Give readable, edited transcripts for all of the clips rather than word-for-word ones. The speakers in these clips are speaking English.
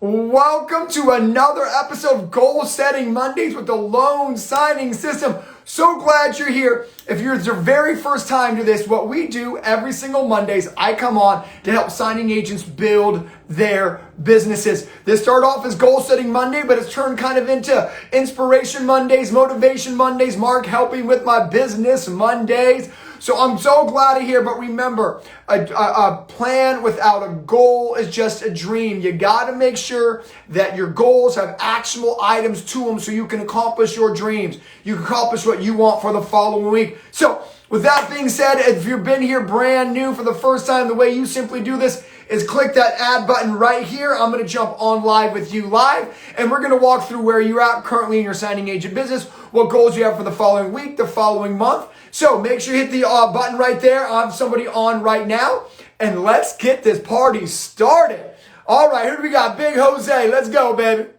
Welcome to another episode of Goal Setting Mondays with the Loan Signing System. So glad you're here. If you're your very first time to this, what we do every single Mondays, I come on to help signing agents build their businesses. This started off as Goal Setting Monday, but it's turned kind of into Inspiration Mondays, Motivation Mondays, Mark helping with my business Mondays. So I'm so glad to hear, but remember, a plan without a goal is just a dream. You got to make sure that your goals have actionable items to them so you can accomplish your dreams. You can accomplish what you want for the following week. So with that being said, if you've been here brand new for the first time, the way you simply do this is click that add button right here. I'm going to jump on live with you live, and we're going to walk through where you're at currently in your signing agent business, what goals you have for the following week, the following month. So make sure you hit the button right there. I have somebody on right now, and let's get this party started. All right, who do we got? Big Jose. Let's go, baby.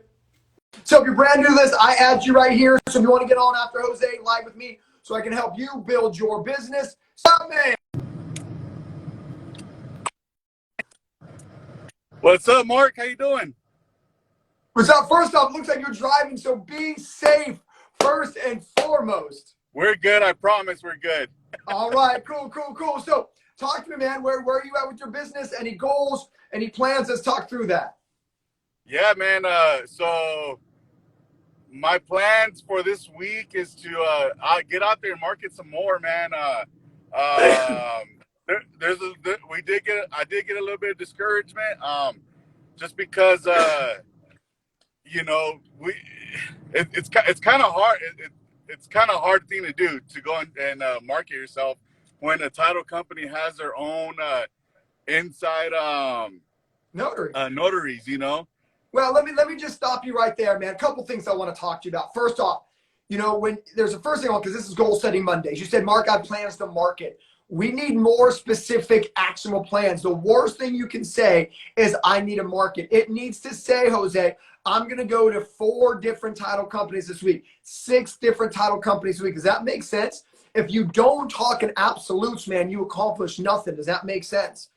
So if you're brand new to this, I add you right here. So if you want to get on after Jose live with me so I can help you build your business, stop me. What's up, Mark? How you doing? What's up? First off, looks like you're driving, so be safe first and foremost. We're good. I promise we're good. All right, cool. So talk to me, man. Where are you at with your business? Any goals? Any plans? Let's talk through that. Yeah, man. So my plans for this week is to get out there and market some more, man. I did get a little bit of discouragement, just because it's kind of hard. It's kind of hard thing to do to go and market yourself when a title company has their own inside notaries, you know. Well, let me just stop you right there, man. A couple things I want to talk to you about. First off, when there's a first thing on, because this is Goal Setting Mondays. You said, Mark, I have plans to market. We need more specific, actionable plans. The worst thing you can say is, I need a market. It needs to say, Jose, I'm going to go to 4 different title companies this week, 6 different title companies this week. Does that make sense? If you don't talk in absolutes, man, you accomplish nothing. Does that make sense?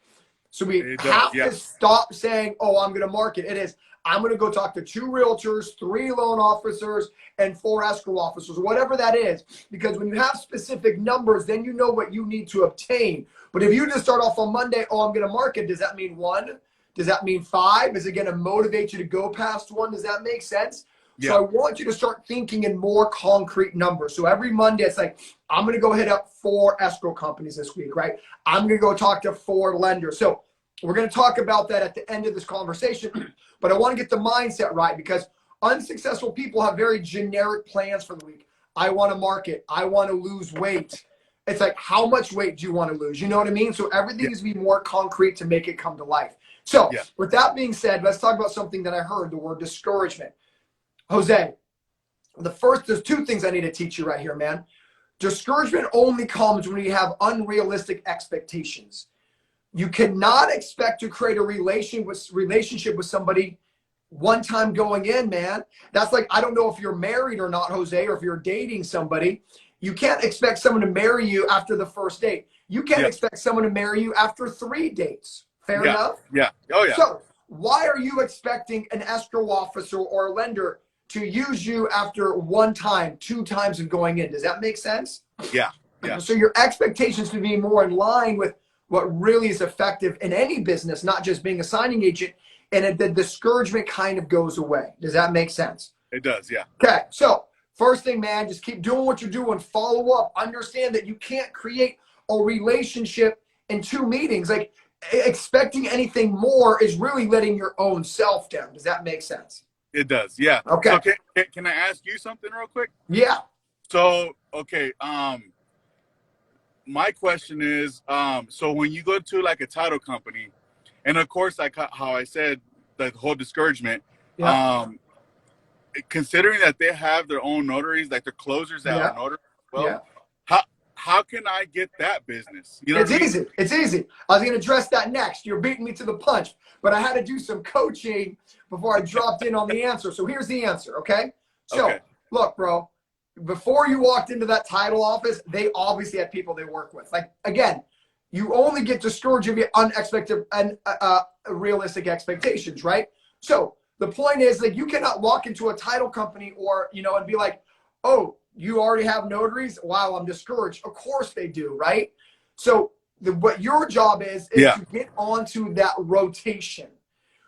So we have to stop saying, oh, I'm going to market. It is, I'm going to go talk to 2 realtors, 3 loan officers, and 4 escrow officers, whatever that is. Because when you have specific numbers, then you know what you need to obtain. But if you just start off on Monday, oh, I'm going to market, does that mean 1? Does that mean 5? Is it going to motivate you to go past 1? Does that make sense? Yeah. So I want you to start thinking in more concrete numbers. So every Monday, it's like, I'm going to go hit up 4 escrow companies this week, right? I'm going to go talk to 4 lenders. So we're going to talk about that at the end of this conversation. But I want to get the mindset right, because unsuccessful people have very generic plans for the week. I want to market. I want to lose weight. It's like, how much weight do you want to lose? You know what I mean? So everything needs to be more concrete to make it come to life. So with that being said, let's talk about something that I heard, the word discouragement. Jose, there's 2 things I need to teach you right here, man. Discouragement only comes when you have unrealistic expectations. You cannot expect to create a relationship with somebody one time going in, man. That's like, I don't know if you're married or not, Jose, or if you're dating somebody. You can't expect someone to marry you after the first date. You can't expect someone to marry you after 3 dates. Fair enough? Yeah. Oh, yeah. So why are you expecting an escrow officer or a lender to use you after 1 time, 2 times of going in? Does that make sense? Yeah. So your expectations to be more in line with what really is effective in any business, not just being a signing agent, and the discouragement kind of goes away. Does that make sense? It does, yeah. Okay, so first thing, man, just keep doing what you're doing. Follow up. Understand that you can't create a relationship in 2 meetings. Like, expecting anything more is really letting your own self down. Does that make sense? It does, yeah. Okay. So can I ask you something real quick? Yeah. So, okay, my question is, so when you go to like a title company, and of course, like how I said, the whole discouragement, considering that they have their own notaries, like their closers that are notaries, how can I get that business? You know, it's easy. It's easy. I was going to address that next. You're beating me to the punch, but I had to do some coaching before I dropped in on the answer. So here's the answer, okay? So look, bro, before you walked into that title office, they obviously had people they work with. Like, again, you only get discouraged if you have unexpected and realistic expectations, right? So The point is, like, you cannot walk into a title company or, you know, and be like, oh, you already have notaries? Wow, I'm discouraged. Of course they do, right? So what your job is to get onto that rotation.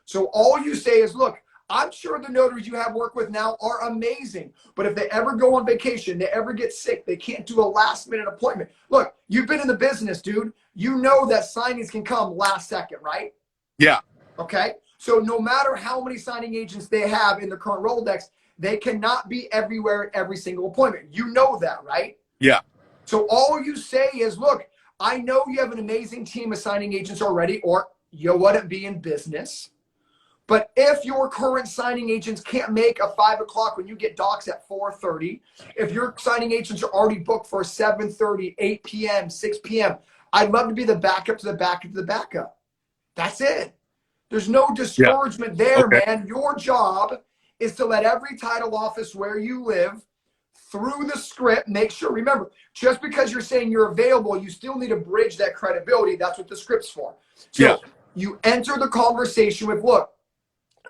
So all you say is, look, I'm sure the notaries you have work with now are amazing, but if they ever go on vacation, they ever get sick, they can't do a last minute appointment. Look, you've been in the business, dude. You know that signings can come last second, right? Yeah. Okay. So no matter how many signing agents they have in the current Rolodex, they cannot be everywhere at every single appointment. You know that, right? Yeah. So all you say is, look, I know you have an amazing team of signing agents already, or you wouldn't be in business. But if your current signing agents can't make a 5 o'clock when you get docs at 4:30, if your signing agents are already booked for 7:30, 8 p.m., 6 p.m., I'd love to be the backup to the backup to the backup. That's it. There's no discouragement there, Okay. man. Your job is to let every title office where you live through the script, make sure, remember, just because you're saying you're available, you still need to bridge that credibility. That's what the script's for. So you enter the conversation with, look,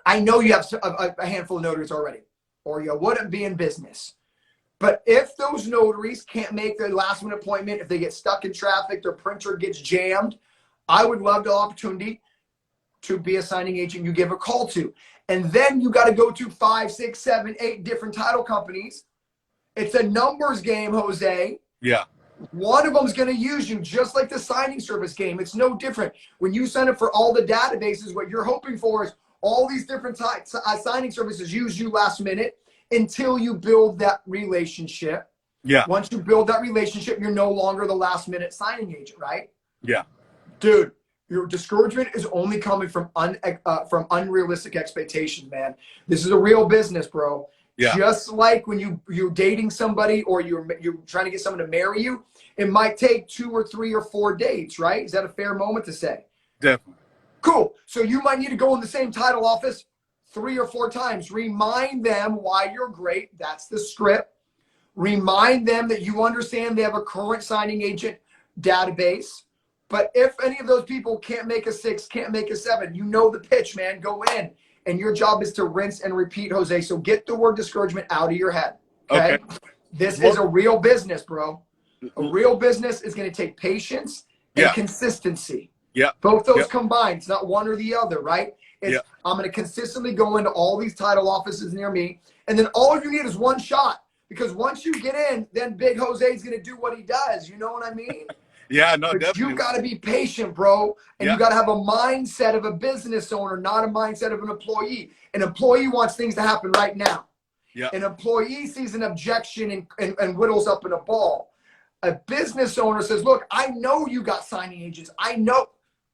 I know you have a handful of notaries already, or you wouldn't be in business. But if those notaries can't make their last minute appointment, if they get stuck in traffic, their printer gets jammed, I would love the opportunity to be a signing agent you give a call to. And then you got to go to 5, 6, 7, 8 different title companies. It's a numbers game, Jose. Yeah. One of them is going to use you just like the signing service game. It's no different. When you sign up for all the databases, what you're hoping for is all these different signing services use you last minute until you build that relationship. Yeah. Once you build that relationship, you're no longer the last minute signing agent, right? Yeah. Dude, your discouragement is only coming from unrealistic expectations, man. This is a real business, bro. Yeah. Just like when you're dating somebody or you're trying to get someone to marry you, it might take 2 or 3 or 4 dates, right? Is that a fair moment to say? Definitely. Cool. So you might need to go in the same title office 3 or 4 times. Remind them why you're great. That's the script. Remind them that you understand they have a current signing agent database. But if any of those people can't make a 6, can't make a 7, you know the pitch, man. Go in. And your job is to rinse and repeat, Jose. So get the word discouragement out of your head. Okay? This is a real business, bro. A real business is going to take patience and consistency. Yeah. Both those combined. It's not one or the other, right? It's I'm going to consistently go into all these title offices near me. And then all you need is one shot. Because once you get in, then Big Jose is going to do what he does. You know what I mean? Yeah, no, But definitely. you got to be patient, bro. And you got to have a mindset of a business owner, not a mindset of an employee. An employee wants things to happen right now. Yeah. An employee sees an objection and whittles up in a ball. A business owner says, look, I know you got signing agents. I know.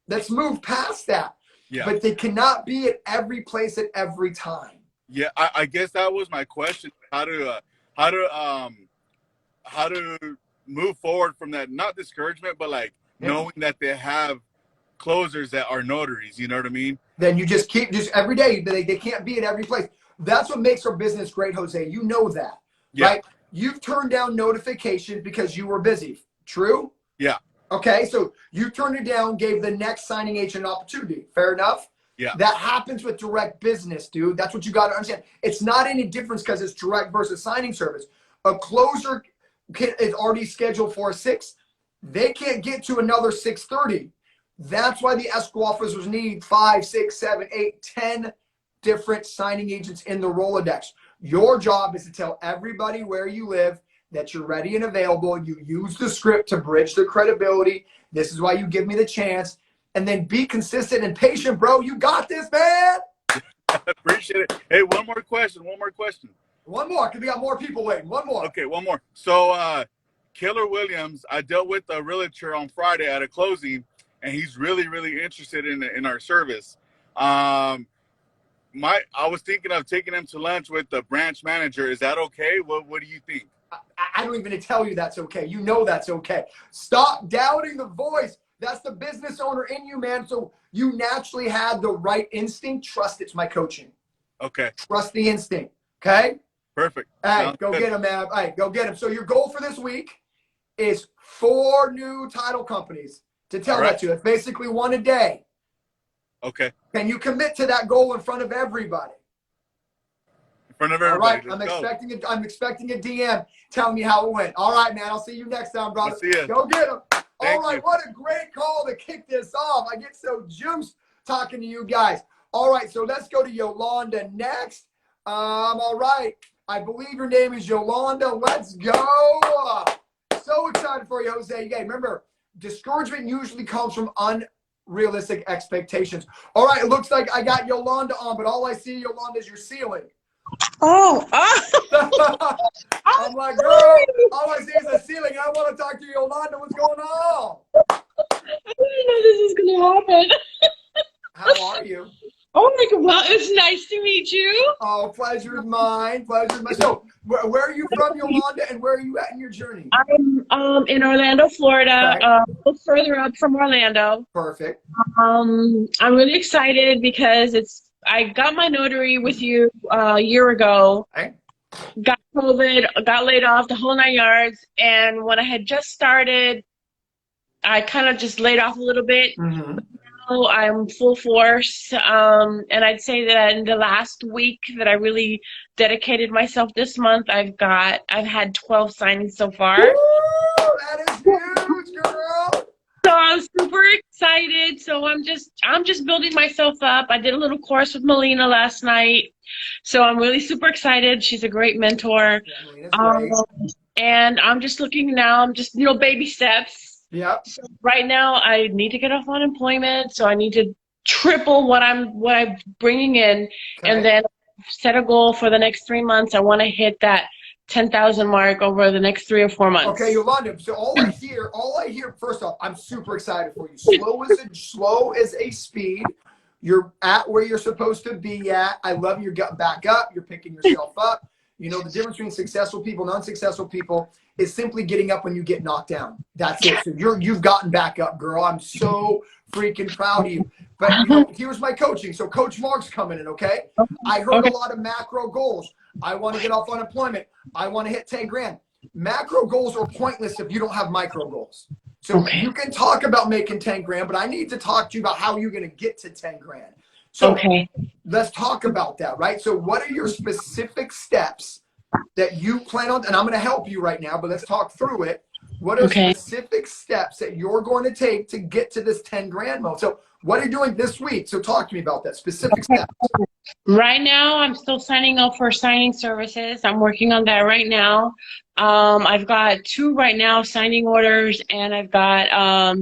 Let's move past that. Yeah. But they cannot be at every place at every time. Yeah, I guess that was my question. How to move forward from that, not discouragement, but like knowing that they have closers that are notaries, you know what I mean? Then you just every day, they can't be at every place. That's what makes our business great, Jose. You know that, right? You've turned down notifications because you were busy. True? Yeah. Okay, so you turned it down, gave the next signing agent an opportunity. Fair enough? Yeah. That happens with direct business, dude. That's what you got to understand. It's not any difference because it's direct versus signing service. A closer is already scheduled for a 6. They can't get to another 6:30. That's why the escrow officers need 5, 6, 7, 8, 10 different signing agents in the Rolodex. Your job is to tell everybody where you live that you're ready and available. You use the script to bridge the credibility. This is why you give me the chance. And then be consistent and patient, bro. You got this, man. Appreciate it. Hey, one more question. One more, because we got more people waiting. One more. Okay, one more. So, Killer Williams, I dealt with a realtor on Friday at a closing, and he's really, really interested in our service. I was thinking of taking him to lunch with the branch manager. Is that okay? What do you think? I don't even tell you that's okay. You know that's okay. Stop doubting the voice. That's the business owner in you, man. So you naturally had the right instinct. Trust it's my coaching. Okay. Trust the instinct. Okay? Perfect. Hey, go get him, man. Hey, go get him. So your goal for this week is 4 new title companies to tell that to. It's basically 1 a day. Okay. Can you commit to that goal in front of everybody? front of All everybody. right, Let's go. I'm expecting a DM telling me how it went. All right, man. I'll see you next time, brother. We'll see ya. Go get him. All Thank right, you. what a great call to kick this off. I get so juiced talking to you guys. All right, so let's go to Yolanda next. All right. I believe your name is Yolanda. Let's go. So excited for you, Jose. Yeah, remember, discouragement usually comes from unrealistic expectations. All right, it looks like I got Yolanda on, but all I see, Yolanda, is your ceiling. Oh, I'm like, girl, all I see is the ceiling. I want to talk to Yolanda. What's going on? I didn't know this was going to happen. How are you? Oh my God, well, it's nice to meet you. Oh, pleasure is mine. Pleasure is mine. So, where are you from, Yolanda, and where are you at in your journey? I'm in Orlando, Florida, Okay. a little further up from Orlando. Perfect. I'm really excited because I got my notary with you a year ago. Okay. Got COVID, got laid off, the whole 9 yards, and when I had just started, I kind of just laid off a little bit. Mm-hmm. I'm full force, and I'd say that in the last week that I really dedicated myself this month, I've had 12 signings so far. Woo! That is huge, girl. So I'm super excited. So I'm just building myself up. I did a little course with Melina last night, so I'm really super excited. She's a great mentor, and I'm just looking now. I'm just baby steps. Yep. So right now, I need to get off unemployment, so I need to triple what I'm bringing in, and then set a goal for the next 3 months. I want to hit that 10,000 mark over the next 3 or 4 months. Okay, Yolanda. So all I hear. First off, I'm super excited for you. Slow as a speed. You're at where you're supposed to be at. I love your gut back up. You're picking yourself up. You know, the difference between successful people and unsuccessful people is simply getting up when you get knocked down. That's it. So you've gotten back up, girl. I'm so freaking proud of you. But here's my coaching. So Coach Mark's coming in, okay? I heard a lot of macro goals. I want to get off unemployment. I want to hit 10 grand. Macro goals are pointless if you don't have micro goals. So you can talk about making 10 grand, but I need to talk to you about how you're going to get to 10 grand. So let's talk about that, right? So what are your specific steps that you plan on? And I'm going to help you right now, but let's talk through it. What are specific steps that you're going to take to get to this 10 grand mode? So what are you doing this week? So talk to me about that, specific steps. Right now, I'm still signing up for signing services. I'm working on that right now. I've got 2 right now, signing orders, and I've got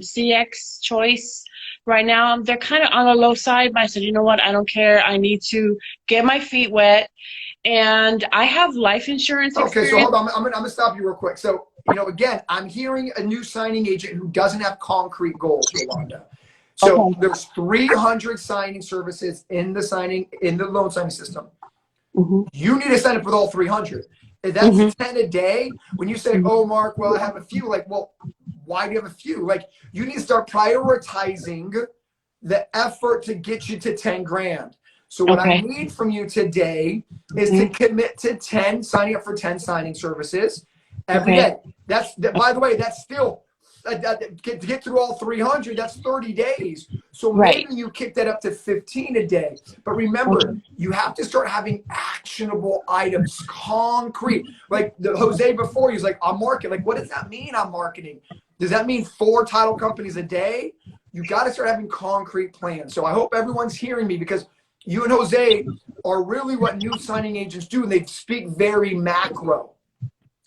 CX choice. Right now, they're kind of on the low side, but I said, you know what? I don't care. I need to get my feet wet. And I have life insurance experience. Okay, so hold on. I'm gonna stop you real quick. So, again, I'm hearing a new signing agent who doesn't have concrete goals, Yolanda. So there's 300 signing services in the loan signing system. You need to sign up with all 300. If that's 10 a day, when you say, oh, Mark, well, I have a few, like, well, why do you have a few? Like, you need to start prioritizing the effort to get you to 10 grand. So what I need from you today is to commit to signing up for 10 signing services every day. By the way, that's still, to get through all 300, that's 30 days. So maybe you kick that up to 15 a day. But remember, you have to start having actionable items, concrete. Like the Jose before, he's like, I'm marketing. Like, what does that mean, I'm marketing? Does that mean 4 title companies a day? You got to start having concrete plans. So I hope everyone's hearing me, because you and Jose are really what new signing agents do, and they speak very macro.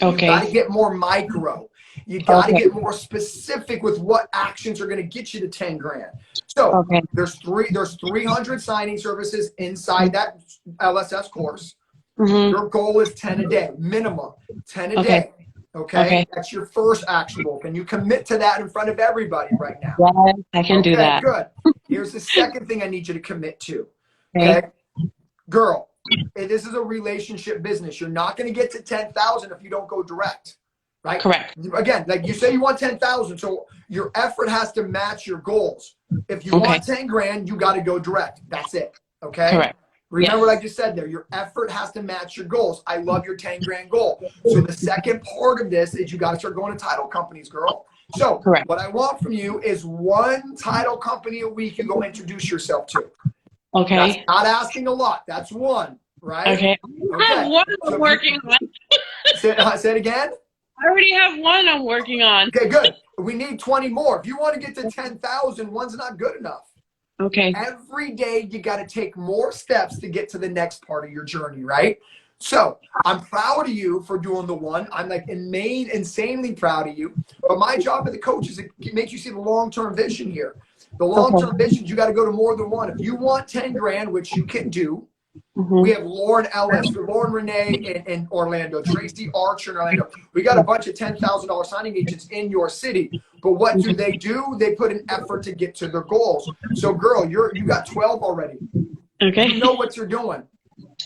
You got to get more micro. You got to get more specific with what actions are going to get you to 10 grand. So there's 300 signing services inside that LSS course. Your goal is 10 a day, minimum 10 a day. Okay? That's your first actionable. Can you commit to that in front of everybody right now? Yeah, I can do that. Good. Here's the second thing I need you to commit to. Okay? Girl, this is a relationship business. You're not going to get to 10,000 if you don't go direct. Right? Correct. Again, like you say, you want 10,000, so your effort has to match your goals. If you want 10 grand, you got to go direct. That's it. Okay. Correct. Remember what I just said there. Your effort has to match your goals. I love your 10 grand goal. So the second part of this is you got to start going to title companies, girl. So what I want from you is 1 title company a week you go introduce yourself to. Okay. That's not asking a lot. That's 1. right? Okay. I have Okay. one So I'm working on. say it again. I already have one I'm working on. Okay, good. We need 20 more. If you want to get to 10,000, one's not good enough. Okay. Every day you got to take more steps to get to the next part of your journey, right? So I'm proud of you for doing the one. I'm like insanely proud of you. But my job as a coach is to make you see the long-term vision here. The long-term vision, you got to go to more than one. If you want 10 grand, which you can do, we have Lauren Ellis, Lauren Renee in Orlando, Tracy Archer in Orlando. We got a bunch of $10,000 signing agents in your city. But what do? They put an effort to get to their goals. So, girl, you got 12 already. Okay. You know what you're doing.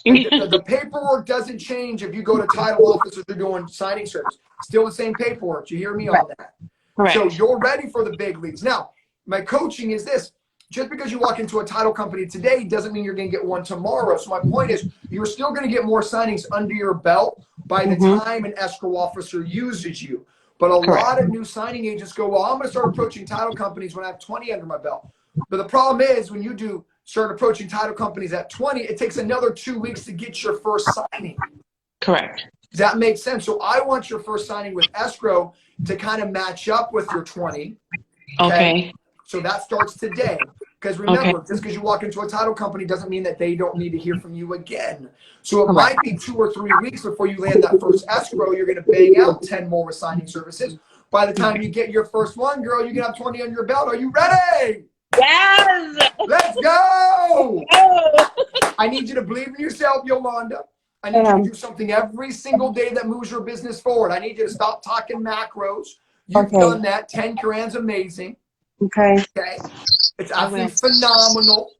The paperwork doesn't change if you go to title office or doing signing service. Still the same paperwork. You hear me on that? Correct. So you're ready for the big leagues. Now, my coaching is this. Just because you walk into a title company today doesn't mean you're going to get one tomorrow. So my point is you're still going to get more signings under your belt by the time an escrow officer uses you. But a lot of new signing agents go, well, I'm going to start approaching title companies when I have 20 under my belt. But the problem is when you do start approaching title companies at 20, it takes another 2 weeks to get your first signing. Correct. Does that make sense? So I want your first signing with escrow to kind of match up with your 20. Okay. So that starts today. Because remember, just because you walk into a title company doesn't mean that they don't need to hear from you again. So it might be 2 or 3 weeks before you land that first escrow. You're going to bang out 10 more with signing services. By the time you get your first one, girl, you can have 20 on your belt. Are you ready? Yes. Let's go. I need you to believe in yourself, Yolanda. I need you to do something every single day that moves your business forward. I need you to stop talking macros. You've done that. 10 grand's amazing. Okay. It's absolutely phenomenal.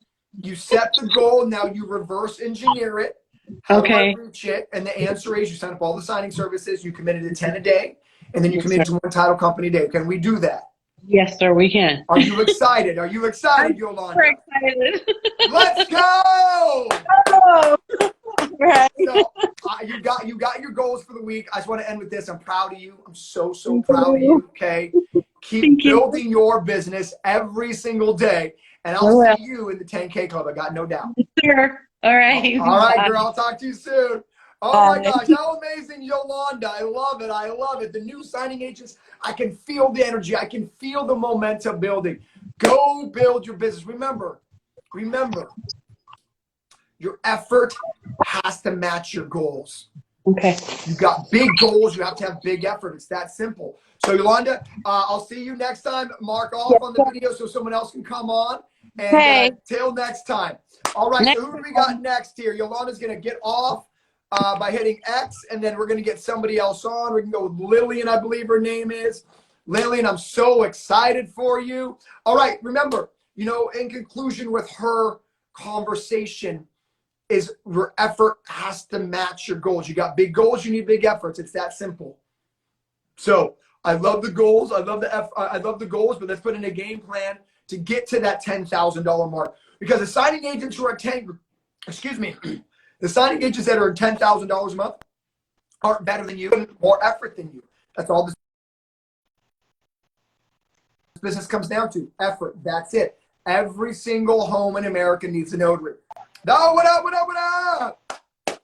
You set the goal. Now you reverse engineer it. How do I reach it? And the answer is you sign up all the signing services. You committed to 10 a day. And then you committed to one title company a day. Can we do that? Yes, sir, we can. Are you excited? Are you excited, Yolanda? We're excited. Let's go! Oh, right. So, you got your goals for the week. I just want to end with this. I'm proud of you. I'm so proud of you. Okay, keep building your business every single day, and I'll see you in the 10K club. I got no doubt. Sure. All right. All right, girl. I'll talk to you soon. Oh my gosh, how amazing, Yolanda. I love it. I love it. The new signing agents, I can feel the energy. I can feel the momentum building. Go build your business. Remember, your effort has to match your goals. Okay. You've got big goals. You have to have big effort. It's that simple. So, Yolanda, I'll see you next time. Mark off on the video so someone else can come on. And till next time. All right, so who do we got next here? Yolanda's going to get off by hitting X, and then we're going to get somebody else on. We can go with Lillian, I believe her name is. Lillian, I'm so excited for you. All right, remember, in conclusion with her conversation is your effort has to match your goals. You got big goals, you need big efforts. It's that simple. So I love the goals. I love the goals, but let's put in a game plan to get to that $10,000 mark. Because the signing agents who are the signing agents that are $10,000 a month aren't better than you, more effort than you. That's all this business comes down to, effort. That's it. Every single home in America needs a notary. No, what up, what up, what up?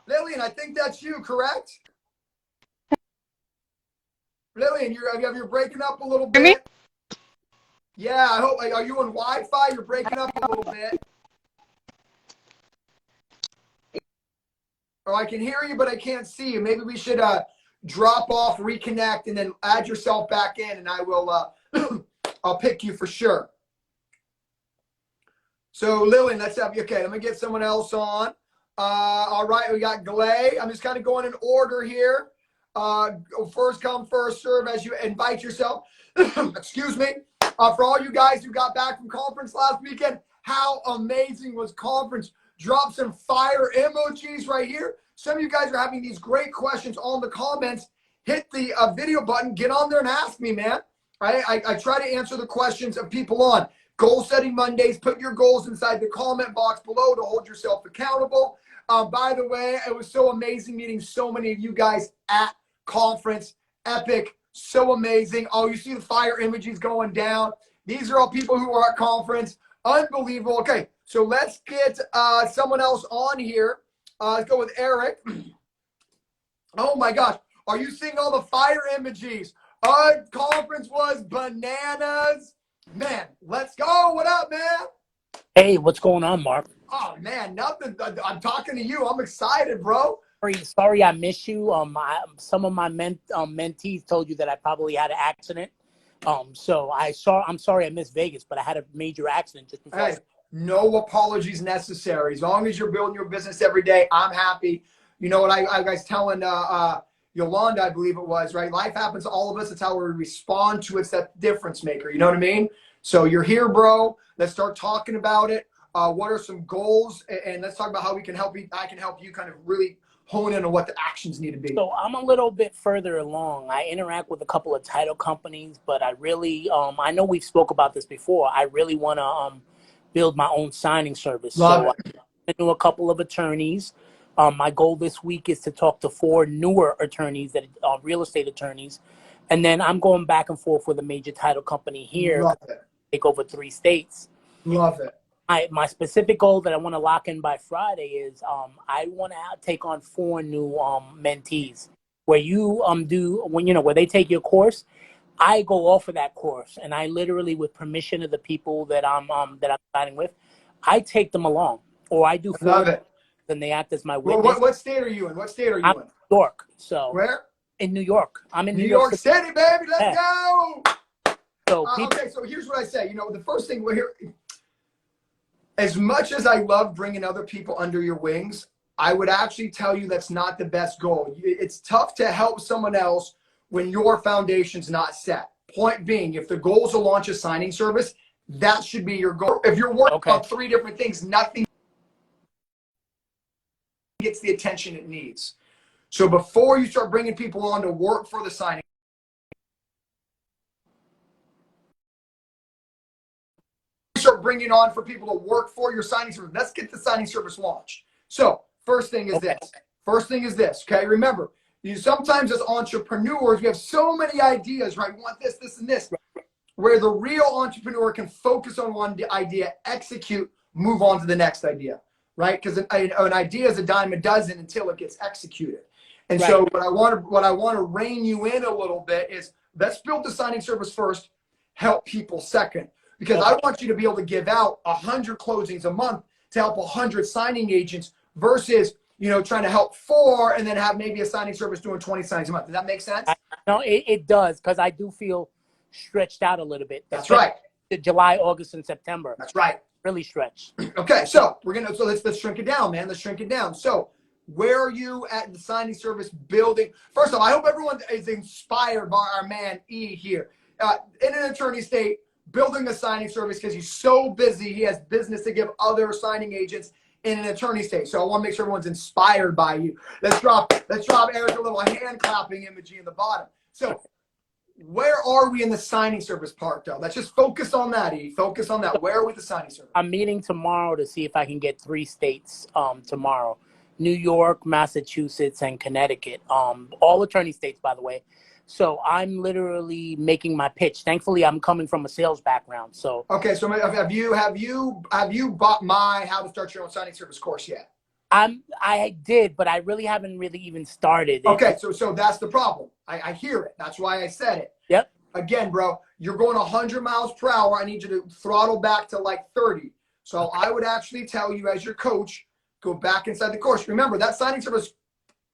Lillian, I think that's you, correct? Lillian, you're breaking up a little bit. Yeah, I hope. Are you on Wi-Fi? You're breaking up a little bit. Or I can hear you, but I can't see you. Maybe we should drop off, reconnect, and then add yourself back in, and I will. I'll pick you for sure. So Lillian, let's have you. Okay, let me get someone else on. All right, we got Glay. I'm just kind of going in order here. First come, first serve as you invite yourself. Excuse me. For all you guys who got back from conference last weekend, how amazing was conference? Drop some fire emojis right here. Some of you guys are having these great questions on the comments. Hit the video button. Get on there and ask me, man. I try to answer the questions of people on Goal Setting Mondays. Put your goals inside the comment box below to hold yourself accountable. By the way, it was so amazing meeting so many of you guys at conference. Epic. So amazing. Oh, you see the fire emojis going down. These are all people who are at conference. Unbelievable. Okay, so let's get someone else on here. Let's go with Eric. Oh my gosh. Are you seeing all the fire emojis? Our conference was bananas. Man, let's go. What up, man? Hey, what's going on, Mark? Oh man, nothing. I'm talking to you. I'm excited, bro. Sorry I missed you. Some of my mentees told you that I probably had an accident. I'm sorry I missed Vegas, but I had a major accident just before. Hey, no apologies necessary. As long as you're building your business every day, I'm happy. You know what I was telling Yolanda, I believe it was, right? Life happens to all of us. It's how we respond to it's that difference maker. You know what I mean? So you're here, bro. Let's start talking about it. What are some goals? And let's talk about how we can help you. I can help you kind of really hone in on what the actions need to be. So I'm a little bit further along. I interact with a couple of title companies, but I really, I know we've spoke about this before. I really want to build my own signing service. Love it. I know a couple of attorneys. My goal this week is to talk to 4 newer attorneys, that are real estate attorneys. And then I'm going back and forth with a major title company here. Love it. Take over 3 states. Love it. My specific goal that I want to lock in by Friday is I want to take on 4 new mentees where you where they take your course. I go off of that course, and I literally, with permission of the people that I'm signing with, I take them along, or I do. Love it. And they act as my witness. Well, what state are you in? What state are you I'm in? in New York. So where? In New York. I'm in New York City, baby. Let's go. So okay, so here's what I say. You know, the first thing we're here. As much as I love bringing other people under your wings, I would actually tell you that's not the best goal. It's tough to help someone else when your foundation's not set. Point being, if the goal is to launch a signing service, that should be your goal. If you're working on 3 different things, nothing gets the attention it needs. So before you start bringing people on to work for the signing, start bringing on for people to work for your signing service. Let's get the signing service launched. So first thing is this. First thing is this. Okay, remember, sometimes as entrepreneurs, we have so many ideas, right? We want this, this, and this. Where the real entrepreneur can focus on one idea, execute, move on to the next idea, right? Because an idea is a dime a dozen until it gets executed. And so what I want to rein you in a little bit is, let's build the signing service first, help people second. Because I want you to be able to give out 100 closings a month to help 100 signing agents versus, trying to help 4 and then have maybe a signing service doing 20 signings a month. Does that make sense? No, it does, because I do feel stretched out a little bit. That's right. July, August, and September. That's right. Really stretched. Okay, so let's shrink it down, man. Let's shrink it down. So where are you at the signing service building? First of all, I hope everyone is inspired by our man E here. In an attorney state, building a signing service because he's so busy. He has business to give other signing agents in an attorney state. So I want to make sure everyone's inspired by you. Let's drop Eric a little hand clapping emoji in the bottom. So where are we in the signing service part, though? Let's just focus on that, E. Focus on that. Where are we with the signing service? I'm meeting tomorrow to see if I can get 3 states tomorrow. New York, Massachusetts, and Connecticut. All attorney states, by the way. So I'm literally making my pitch. Thankfully, I'm coming from a sales background. So okay. So have you bought my How to Start Your Own Signing Service course yet? I did, but I really haven't even started. Okay. So that's the problem. I hear it. That's why I said it. Yep. Again, bro, you're going 100 miles per hour. I need you to throttle back to like 30. So I would actually tell you, as your coach, go back inside the course. Remember, that signing service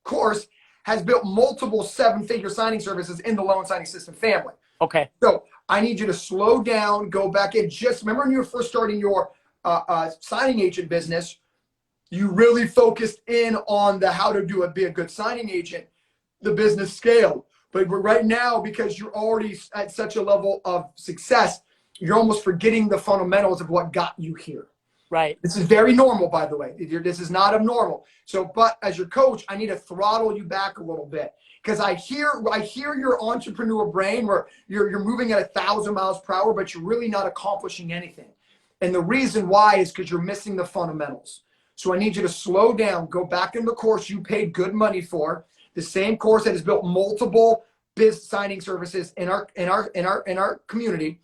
course has built multiple 7-figure signing services in the loan signing system family. Okay. So I need you to slow down, go back in. Just remember when you were first starting your signing agent business, you really focused in on the how to be a good signing agent. The business scaled. But right now, because you're already at such a level of success, you're almost forgetting the fundamentals of what got you here. Right. This is very normal, by the way. This is not abnormal. So, but as your coach, I need to throttle you back a little bit because I hear your entrepreneur brain where you're moving at 1,000 miles per hour, but you're really not accomplishing anything. And the reason why is because you're missing the fundamentals. So I need you to slow down, go back in the course you paid good money for, the same course that has built multiple biz signing services in our community.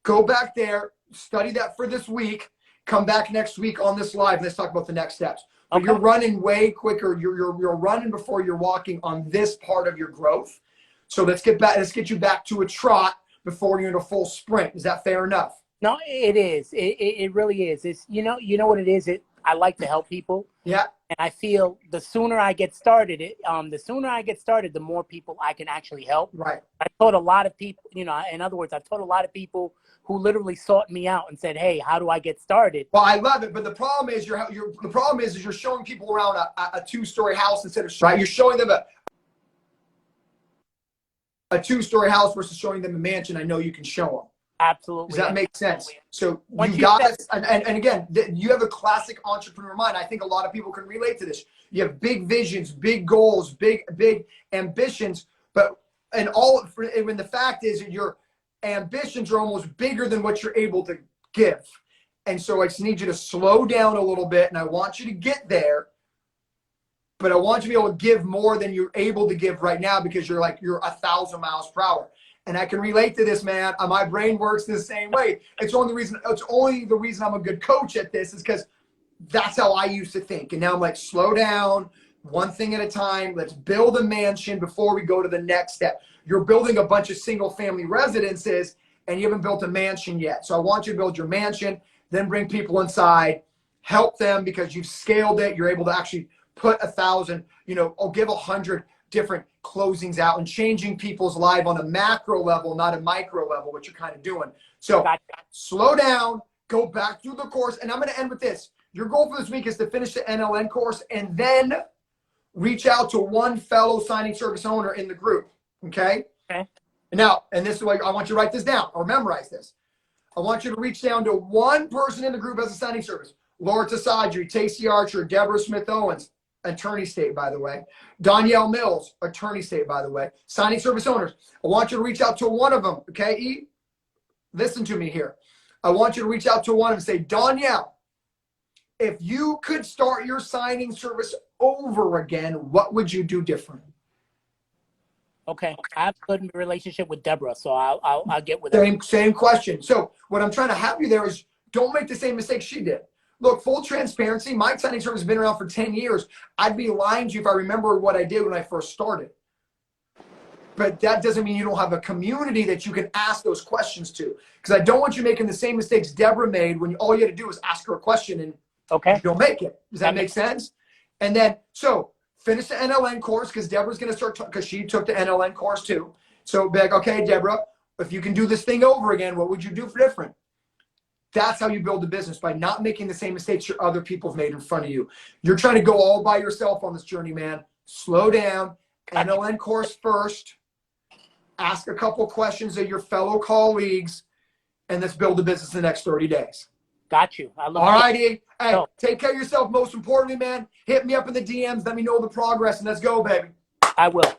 Go back there, study that for this week. Come back next week on this live. Let's talk about the next steps. But Okay. you're running way quicker. You're running before you're walking on this part of your growth. So let's get back. Let's get you back to a trot before you're in a full sprint. Is that fair enough? No, it is. It really is. It's you know what it is. I like to help people. Yeah. And I feel the sooner I get started, the more people I can actually help. Right. I taught a lot of people, in other words, I've taught a lot of people who literally sought me out and said, "Hey, how do I get started?" Well, I love it, but the problem is you're showing people around a two-story house instead of right. You're showing them a two-story house versus showing them a mansion. I know you can show them. Absolutely. Does that make sense? So Once you got it, and again, you have a classic entrepreneur mind. I think a lot of people can relate to this. You have big visions, big goals, big ambitions, but when the fact is that your ambitions are almost bigger than what you're able to give. And so I just need you to slow down a little bit, and I want you to get there, but I want you to be able to give more than you're able to give right now because you're 1,000 miles per hour. And I can relate to this, man. My brain works the same way. It's only the reason I'm a good coach at this is because that's how I used to think. And now I'm like, slow down, one thing at a time. Let's build a mansion before we go to the next step. You're building a bunch of single family residences and you haven't built a mansion yet. So I want you to build your mansion, then bring people inside, help them because you've scaled it. You're able to actually put 1,000, or give 100 different closings out and changing people's life on a macro level, not a micro level, which you're kind of doing. So slow down, go back through the course. And I'm going to end with this. Your goal for this week is to finish the NLN course and then reach out to one fellow signing service owner in the group. Okay. Now, and this is why I want you to write this down or memorize this. I want you to reach down to one person in the group as a signing service. Laura Tasadri, Tacey Archer, Deborah Smith Owens, attorney state, by the way. Danielle Mills, attorney state, by the way. Signing service owners. I want you to reach out to one of them, okay? E, listen to me here. I want you to reach out to one and say, Danielle, if you could start your signing service over again, what would you do different? Okay. I have a good relationship with Deborah, so I'll get with her. Same question. So what I'm trying to have you there is don't make the same mistake she did. Look, full transparency, my signing service has been around for 10 years. I'd be lying to you if I remember what I did when I first started. But that doesn't mean you don't have a community that you can ask those questions to. Because I don't want you making the same mistakes Deborah made when all you had to do was ask her a question and you don't make it. Does that make sense? And then, so finish the NLN course because Deborah's going to start, because she took the NLN course too. So be like, okay, Deborah, if you can do this thing over again, what would you do for different? That's how you build a business, by not making the same mistakes your other people have made in front of you. You're trying to go all by yourself on this journey, man. Slow down. NLN course first. Ask a couple questions of your fellow colleagues, and let's build a business in the next 30 days. Got you. I love all righty. Hey, take care of yourself. Most importantly, man, hit me up in the DMs. Let me know the progress, and let's go, baby. I will.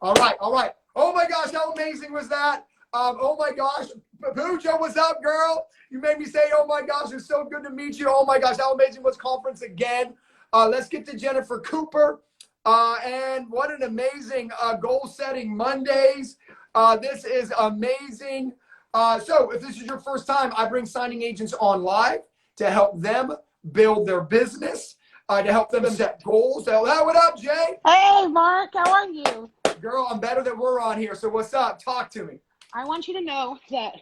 All right. All right. Oh, my gosh. How amazing was that? Oh, my gosh. Pooja, what's up, girl? You made me say, oh, my gosh, it's so good to meet you. Oh, my gosh, how amazing was conference again. Let's get to Jennifer Cooper. And what an amazing goal-setting Mondays. This is amazing. So if this is your first time, I bring signing agents on live to help them build their business, to help them set goals. So, hey, what up, Jay? Hey, Mark, how are you? Girl, I'm better that we're on here. So what's up? Talk to me. I want you to know that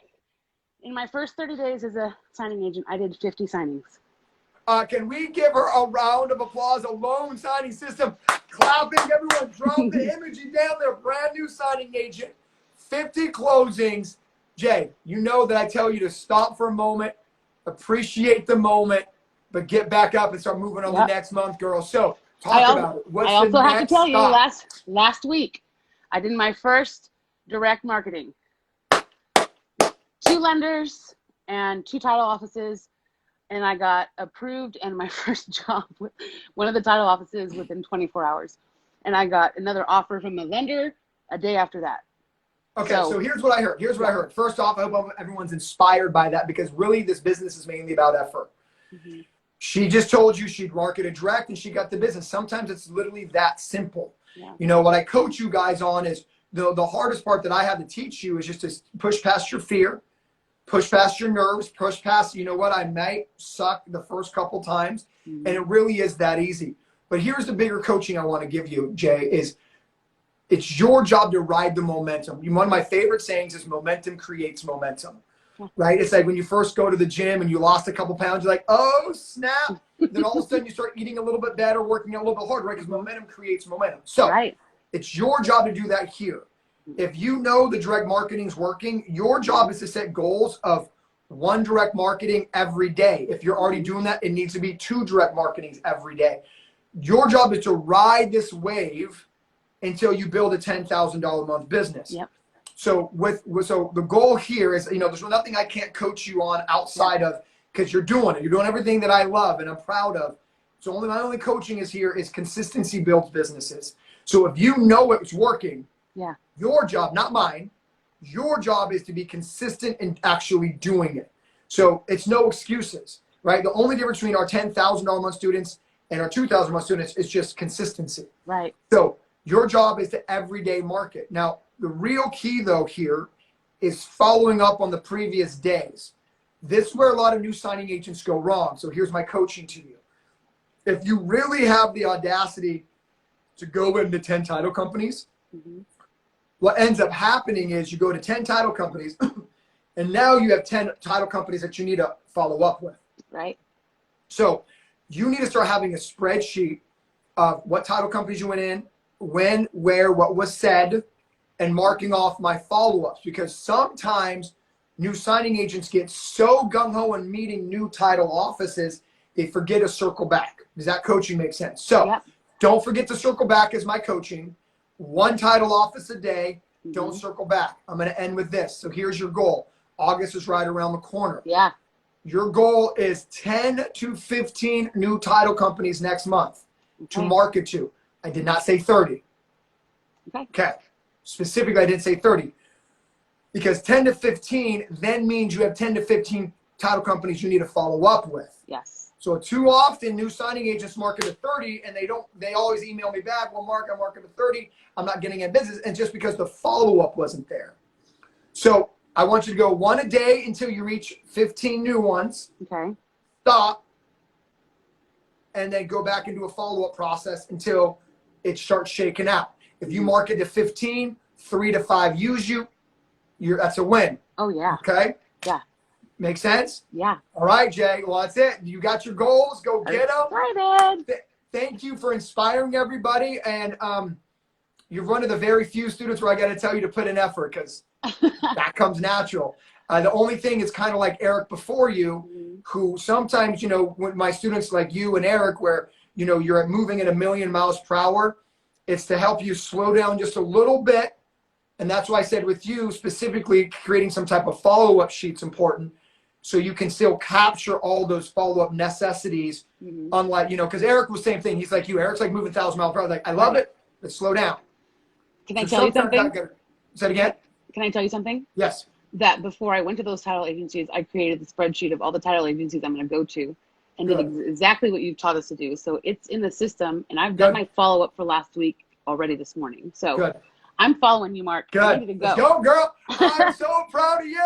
in my first 30 days as a signing agent, I did 50 signings. Can we give her a round of applause? A loan signing system. Clapping. Everyone drop the imaging down there. Brand new signing agent. 50 closings. Jay, you know that I tell you to stop for a moment, appreciate the moment, but get back up and start moving on the next month, girl. So talk about it. What's I also have to tell you, stop? last week, I did my first direct marketing. 2 lenders and 2 title offices, and I got approved and my first job with one of the title offices within 24 hours. And I got another offer from the lender a day after that. Okay, so here's what I heard. Here's what I heard. First off, I hope everyone's inspired by that, because really this business is mainly about effort. Mm-hmm. She just told you she'd marketed direct and she got the business. Sometimes it's literally that simple. Yeah. You know, what I coach you guys on is the hardest part that I have to teach you is just to push past your fear, push past your nerves, push past, you know what, I might suck the first couple times, and it really is that easy. But here's the bigger coaching I want to give you, Jay, is it's your job to ride the momentum. One of my favorite sayings is momentum creates momentum, right? It's like when you first go to the gym and you lost a couple pounds, you're like, oh, snap. Then all of a sudden you start eating a little bit better, working a little bit harder, right? Because momentum creates momentum. So it's your job to do that here. If you know the direct marketing is working, your job is to set goals of 1 direct marketing every day. If you're already doing that, it needs to be 2 direct marketings every day. Your job is to ride this wave until you build a $10,000 a month business. Yep. So so the goal here is, there's nothing I can't coach you on outside of, because you're doing it. You're doing everything that I love and I'm proud of. So my only coaching is here is consistency builds businesses. So if you know it's working, your job, not mine, your job is to be consistent in actually doing it. So it's no excuses, right? The only difference between our $10,000 a month students and our $2,000 a month students is just consistency. Right. So your job is to everyday market. Now, the real key though here is following up on the previous days. This is where a lot of new signing agents go wrong. So here's my coaching to you. If you really have the audacity to go into 10 title companies, what ends up happening is you go to 10 title companies and now you have 10 title companies that you need to follow up with. Right. So you need to start having a spreadsheet of what title companies you went in, when, where, what was said, and marking off my follow-ups, because sometimes new signing agents get so gung-ho in meeting new title offices, they forget to circle back. Does that coaching make sense? So don't forget to circle back as my coaching. 1 title office a day. Don't circle back. I'm going to end with this. So here's your goal. August is right around the corner. Yeah. Your goal is 10 to 15 new title companies next month to market to. I did not say 30. Okay. Specifically, I didn't say 30. Because 10 to 15 then means you have 10 to 15 title companies you need to follow up with. Yes. So too often new signing agents market at 30 and they always email me back, well, Mark, I market at 30. I'm not getting in business. And just because the follow-up wasn't there. So I want you to go 1 a day until you reach 15 new ones. Okay. Stop. And then go back into a follow-up process until it starts shaking out. If you market to 15, 3 to 5 use you, that's a win. Oh, yeah. Okay? Yeah. Make sense? Yeah. All right, Jay. Well, that's it. You got your goals. Go get them. Excited. Thank you for inspiring everybody. And you're one of the very few students where I got to tell you to put in effort, because that comes natural. The only thing is kind of like Eric before you, who sometimes, when my students like you and Eric, where, you're moving at 1,000,000 miles per hour, it's to help you slow down just a little bit. And that's why I said with you specifically, creating some type of follow-up sheet's important, so you can still capture all those follow-up necessities. Unlike, because Eric was the same thing. He's like you. Eric's like moving 1,000 miles per hour. Like, I love it, but slow down. Can I tell you something? Say it again. Can I tell you something? Yes. That before I went to those title agencies, I created the spreadsheet of all the title agencies I'm going to go to, and did exactly what you've taught us to do. So it's in the system, and I've done my follow-up for last week already this morning. So I'm following you, Mark. Good. I'm ready to go. Let's go, girl. I'm so proud of you.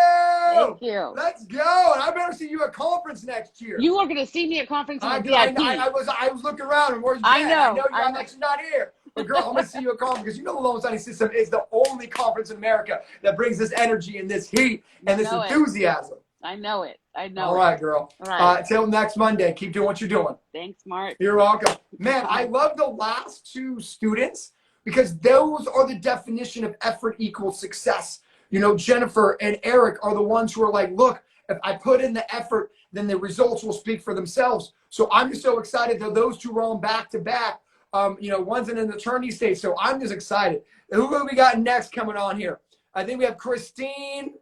Thank you. Let's go. And I better see you at conference next year. You are going to see me at conference. I was looking around, and where's Jen? I know you're next, not here. But girl, I'm going to see you at conference, because the loan signing system is the only conference in America that brings this energy and this heat and this enthusiasm. I know it. I know. All right, girl. All right. Till next Monday. Keep doing what you're doing. Thanks, Mark. You're welcome. Man, I love the last 2 students, because those are the definition of effort equals success. Jennifer and Eric are the ones who are like, look, if I put in the effort, then the results will speak for themselves. So I'm just so excited that those 2 are on back to back. One's in an attorney state. So I'm just excited. And who have we got next coming on here? I think we have Christine.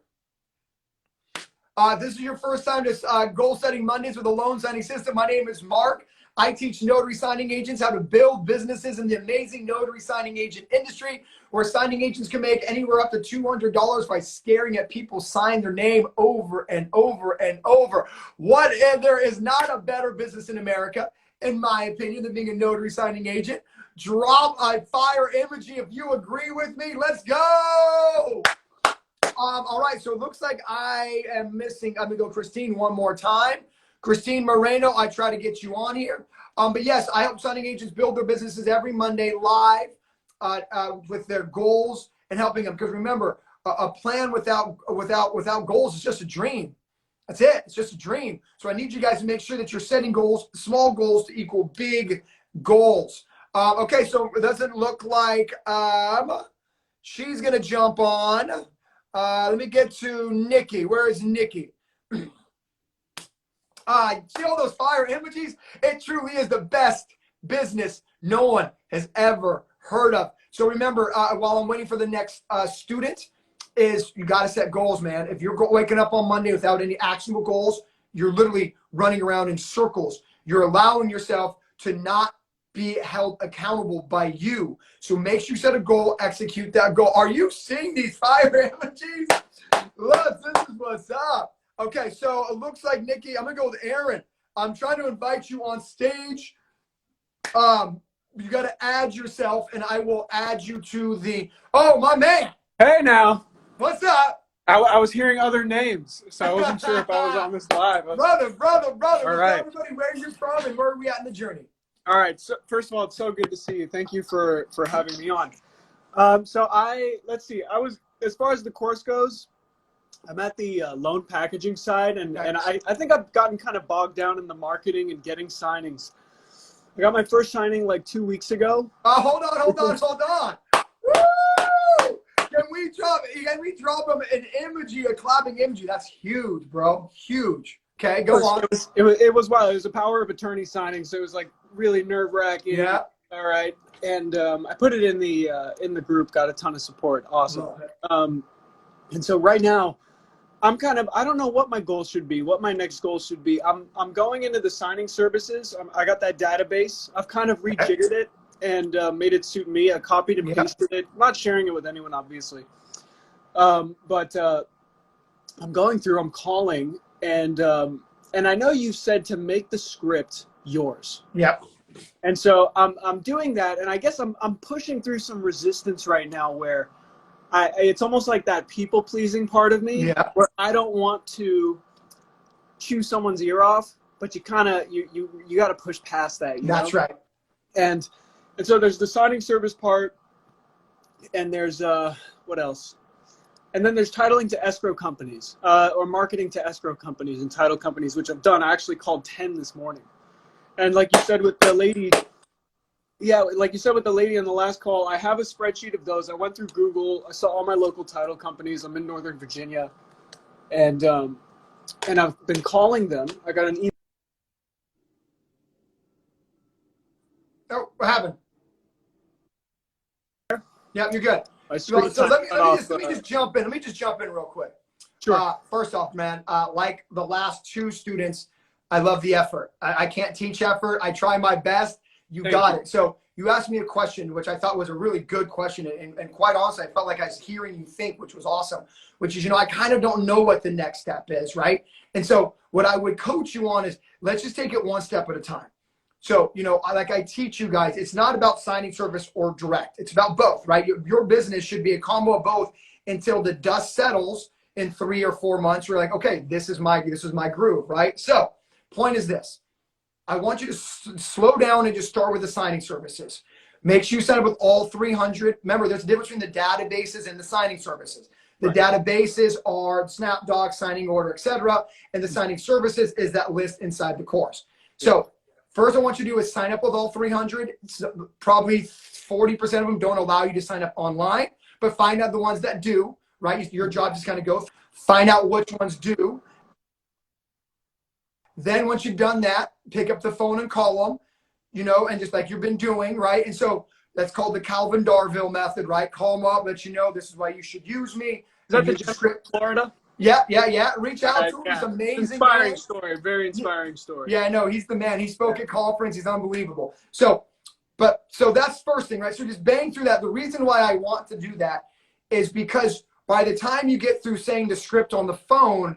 This is your first time to Goal Setting Mondays with a loan signing system. My name is Mark. I teach notary signing agents how to build businesses in the amazing notary signing agent industry, where signing agents can make anywhere up to $200 by staring at people sign their name over and over and over. There is not a better business in America, in my opinion, than being a notary signing agent. Drop a fire emoji if you agree with me. Let's go. All right. So it looks like I am missing. I'm gonna go Christine one more time. Christine Moreno, I try to get you on here. But yes, I help signing agents build their businesses every Monday live with their goals and helping them. Because remember, a plan without goals is just a dream. That's it. It's just a dream. So I need you guys to make sure that you're setting goals, small goals to equal big goals. Okay, so it doesn't look like she's going to jump on. Let me get to Nikki. Where is Nikki? See all those fire emojis? It truly is the best business no one has ever heard of. So remember, while I'm waiting for the next student, is you got to set goals, man. If you're waking up on Monday without any actionable goals, you're literally running around in circles. You're allowing yourself to not be held accountable by you. So make sure you set a goal, execute that goal. Are you seeing these fire emojis? Look, this is what's up. Okay, so it looks like Nikki, I'm gonna go with Aaron. I'm trying to invite you on stage. You got to add yourself, and I will add you to the. Oh, my man. Hey, now. What's up? I was hearing other names, so I wasn't sure if I was on this live. Brother. All right. Tell everybody where you're from and where are we at in the journey. All right. So first of all, it's so good to see you. Thank you for having me on. So let's see. I was, as far as the course goes, I'm at the loan packaging side, and I think I've gotten kind of bogged down in the marketing and getting signings. I got my first signing like 2 weeks ago. Hold on. Woo! Can we drop them an emoji, a clapping emoji? That's huge, bro. Huge. Okay, go on. It was wild. It was a power of attorney signing, so it was like really nerve-wracking. Yeah. All right. And I put it in the group, got a ton of support. Awesome. And so right now, I don't know what my goals should be, what my next goal should be. I'm going into the signing services. I got that database. I've kind of rejiggered it and made it suit me. I copied and pasted it. I'm not sharing it with anyone, obviously. But I'm going through, I'm calling, and I know you said to make the script yours. Yep. And so I'm doing that, and I guess I'm pushing through some resistance right now where it's almost like that people-pleasing part of me where I don't want to chew someone's ear off, but you got to push past that. That's right. And so there's the signing service part, and there's what else? And then there's titling to escrow companies or marketing to escrow companies and title companies, which I've done. I actually called 10 this morning. And like you said with the lady, like you said with the lady on the last call, I have a spreadsheet of those. I went through Google. I saw all my local title companies. I'm in Northern Virginia, and I've been calling them. I got an email. Oh, what happened? Yeah, you're good. So let me just jump in. Let me just jump in real quick. Sure. First off, man, like the last two students, I love the effort. I can't teach effort. I try my best. You got it. So you asked me a question, which I thought was a really good question. And quite honestly, I felt like I was hearing you think, which was awesome, which is, I kind of don't know what the next step is, right? And so what I would coach you on is let's just take it one step at a time. So, like I teach you guys, it's not about signing service or direct. It's about both, right? Your business should be a combo of both until the dust settles in 3 or 4 months. You're like, okay, this is my groove, right? So point is this. I want you to slow down and just start with the signing services. Make sure you sign up with all 300. Remember, there's a difference between the databases and the signing services. The databases are SnapDoc, signing order, etc. And the signing services is that list inside the course. So first I want you to do is sign up with all 300. Probably 40% of them don't allow you to sign up online, but find out the ones that do, right? Your job is kind of go find out which ones do. Then once you've done that, pick up the phone and call them, and just like you've been doing, right? And so that's called the Calvin Darville method, right? Call them up, let you know this is why you should use me. Is that the script, Florida? Yeah. Reach out to him. It's amazing. Inspiring story. Very inspiring story. Yeah, I know. He's the man. He spoke at conference. He's unbelievable. So that's first thing, right? So just bang through that. The reason why I want to do that is because by the time you get through saying the script on the phone,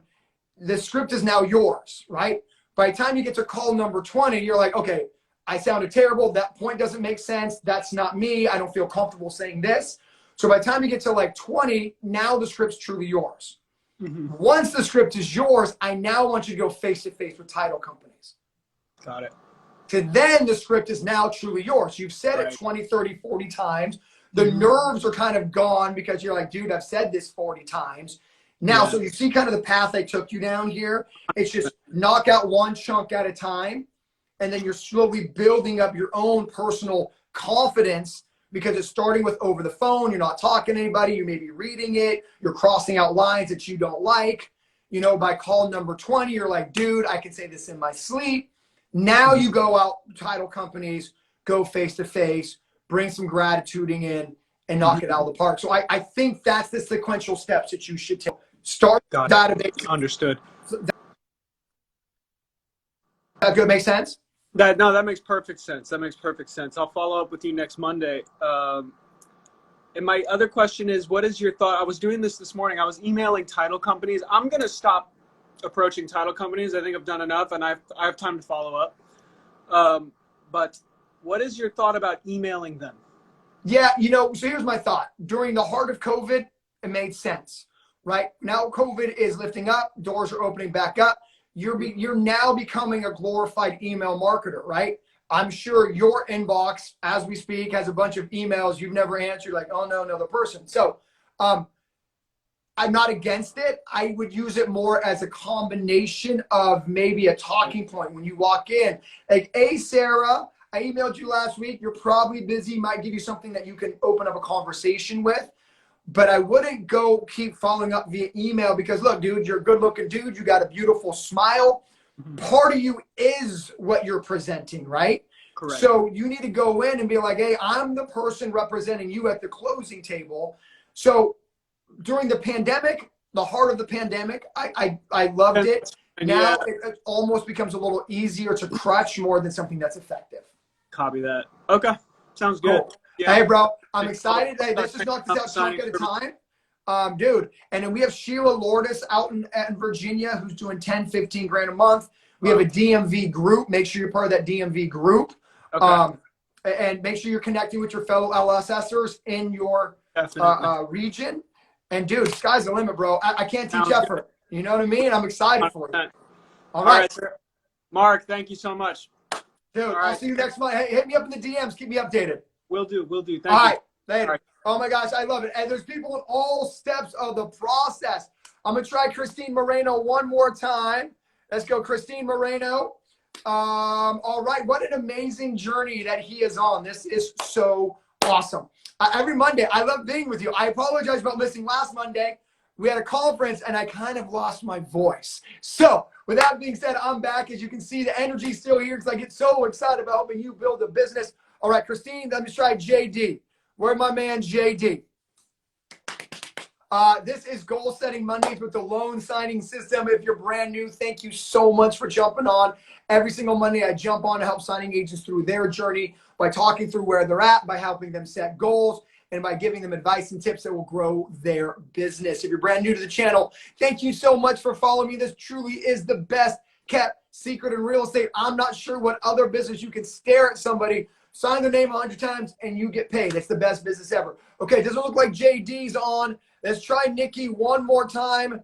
the script is now yours, right? By the time you get to call number 20, you're like, okay, I sounded terrible. That point doesn't make sense. That's not me. I don't feel comfortable saying this. So by the time you get to like 20, now the script's truly yours. Mm-hmm. Once the script is yours, I now want you to go face-to-face with title companies. Got it. To then the script is now truly yours. You've said Right. it 20, 30, 40 times. The nerves are kind of gone because you're like, dude, I've said this 40 times. Now, so you see kind of the path I took you down here. It's just knock out one chunk at a time. And then you're slowly building up your own personal confidence because it's starting with over the phone. You're not talking to anybody. You may be reading it. You're crossing out lines that you don't like. You know, by call number 20, you're like, dude, I can say this in my sleep. Now you go out, title companies, go face-to-face, bring some gratituding in, and knock it out of the park. So I think that's the sequential steps that you should take. Start database. Understood. That good? Make sense? That makes perfect sense. That makes perfect sense. I'll follow up with you next Monday. And my other question is, what is your thought? I was doing this morning. I was emailing title companies. I'm going to stop approaching title companies. I think I've done enough, and I have time to follow up. But what is your thought about emailing them? Yeah, you know, so here's my thought. During the heart of COVID, it made sense, right? Now COVID is lifting up. Doors are opening back up. You're now becoming a glorified email marketer, right? I'm sure your inbox, as we speak, has a bunch of emails you've never answered, like, oh no, another person. So I'm not against it. I would use it more as a combination of maybe a talking point when you walk in. Like, hey, Sarah, I emailed you last week. You're probably busy. Might give you something that you can open up a conversation with. But I wouldn't go keep following up via email because, look, dude, you're a good-looking dude. You got a beautiful smile. Part of you is what you're presenting, right? Correct. So you need to go in and be like, hey, I'm the person representing you at the closing table. So during the pandemic, the heart of the pandemic, I loved it. Now it almost becomes a little easier to crutch more than something that's effective. Copy that. Okay. Sounds good. Cool. Yeah. Hey, bro, I'm excited. Hey, let's just knock this out chunk at a time. Dude, and then we have Sheila Lourdes out in Virginia who's doing 10, 15 grand a month. We have a DMV group. Make sure you're part of that DMV group. Okay. And make sure you're connecting with your fellow LSSers in your region. And dude, sky's the limit, bro. I can't teach effort. You know what I mean? I'm excited for you. All right. Sir. Mark, thank you so much. Dude, I'll see you next month. Hey, hit me up in the DMs. Keep me updated. Will do. Thank you. All right, later. Right. Oh my gosh, I love it. And there's people in all steps of the process. I'm gonna try Christine Moreno one more time. Let's go, Christine Moreno. All right, what an amazing journey that he is on. This is so awesome. Every Monday, I love being with you. I apologize about missing last Monday. We had a conference and I kind of lost my voice. So with that being said, I'm back. As you can see, the energy's still here because I get so excited about helping you build a business. All right, Christine, let me try JD. Where's my man JD? This is Goal Setting Mondays with the loan signing system. If you're brand new, thank you so much for jumping on. Every single Monday, I jump on to help signing agents through their journey by talking through where they're at, by helping them set goals, and by giving them advice and tips that will grow their business. If you're brand new to the channel, thank you so much for following me. This truly is the best kept secret in real estate. I'm not sure what other business you can stare at somebody, sign their name 100 times, and you get paid. It's the best business ever. Okay, doesn't look like JD's on. Let's try Nikki one more time.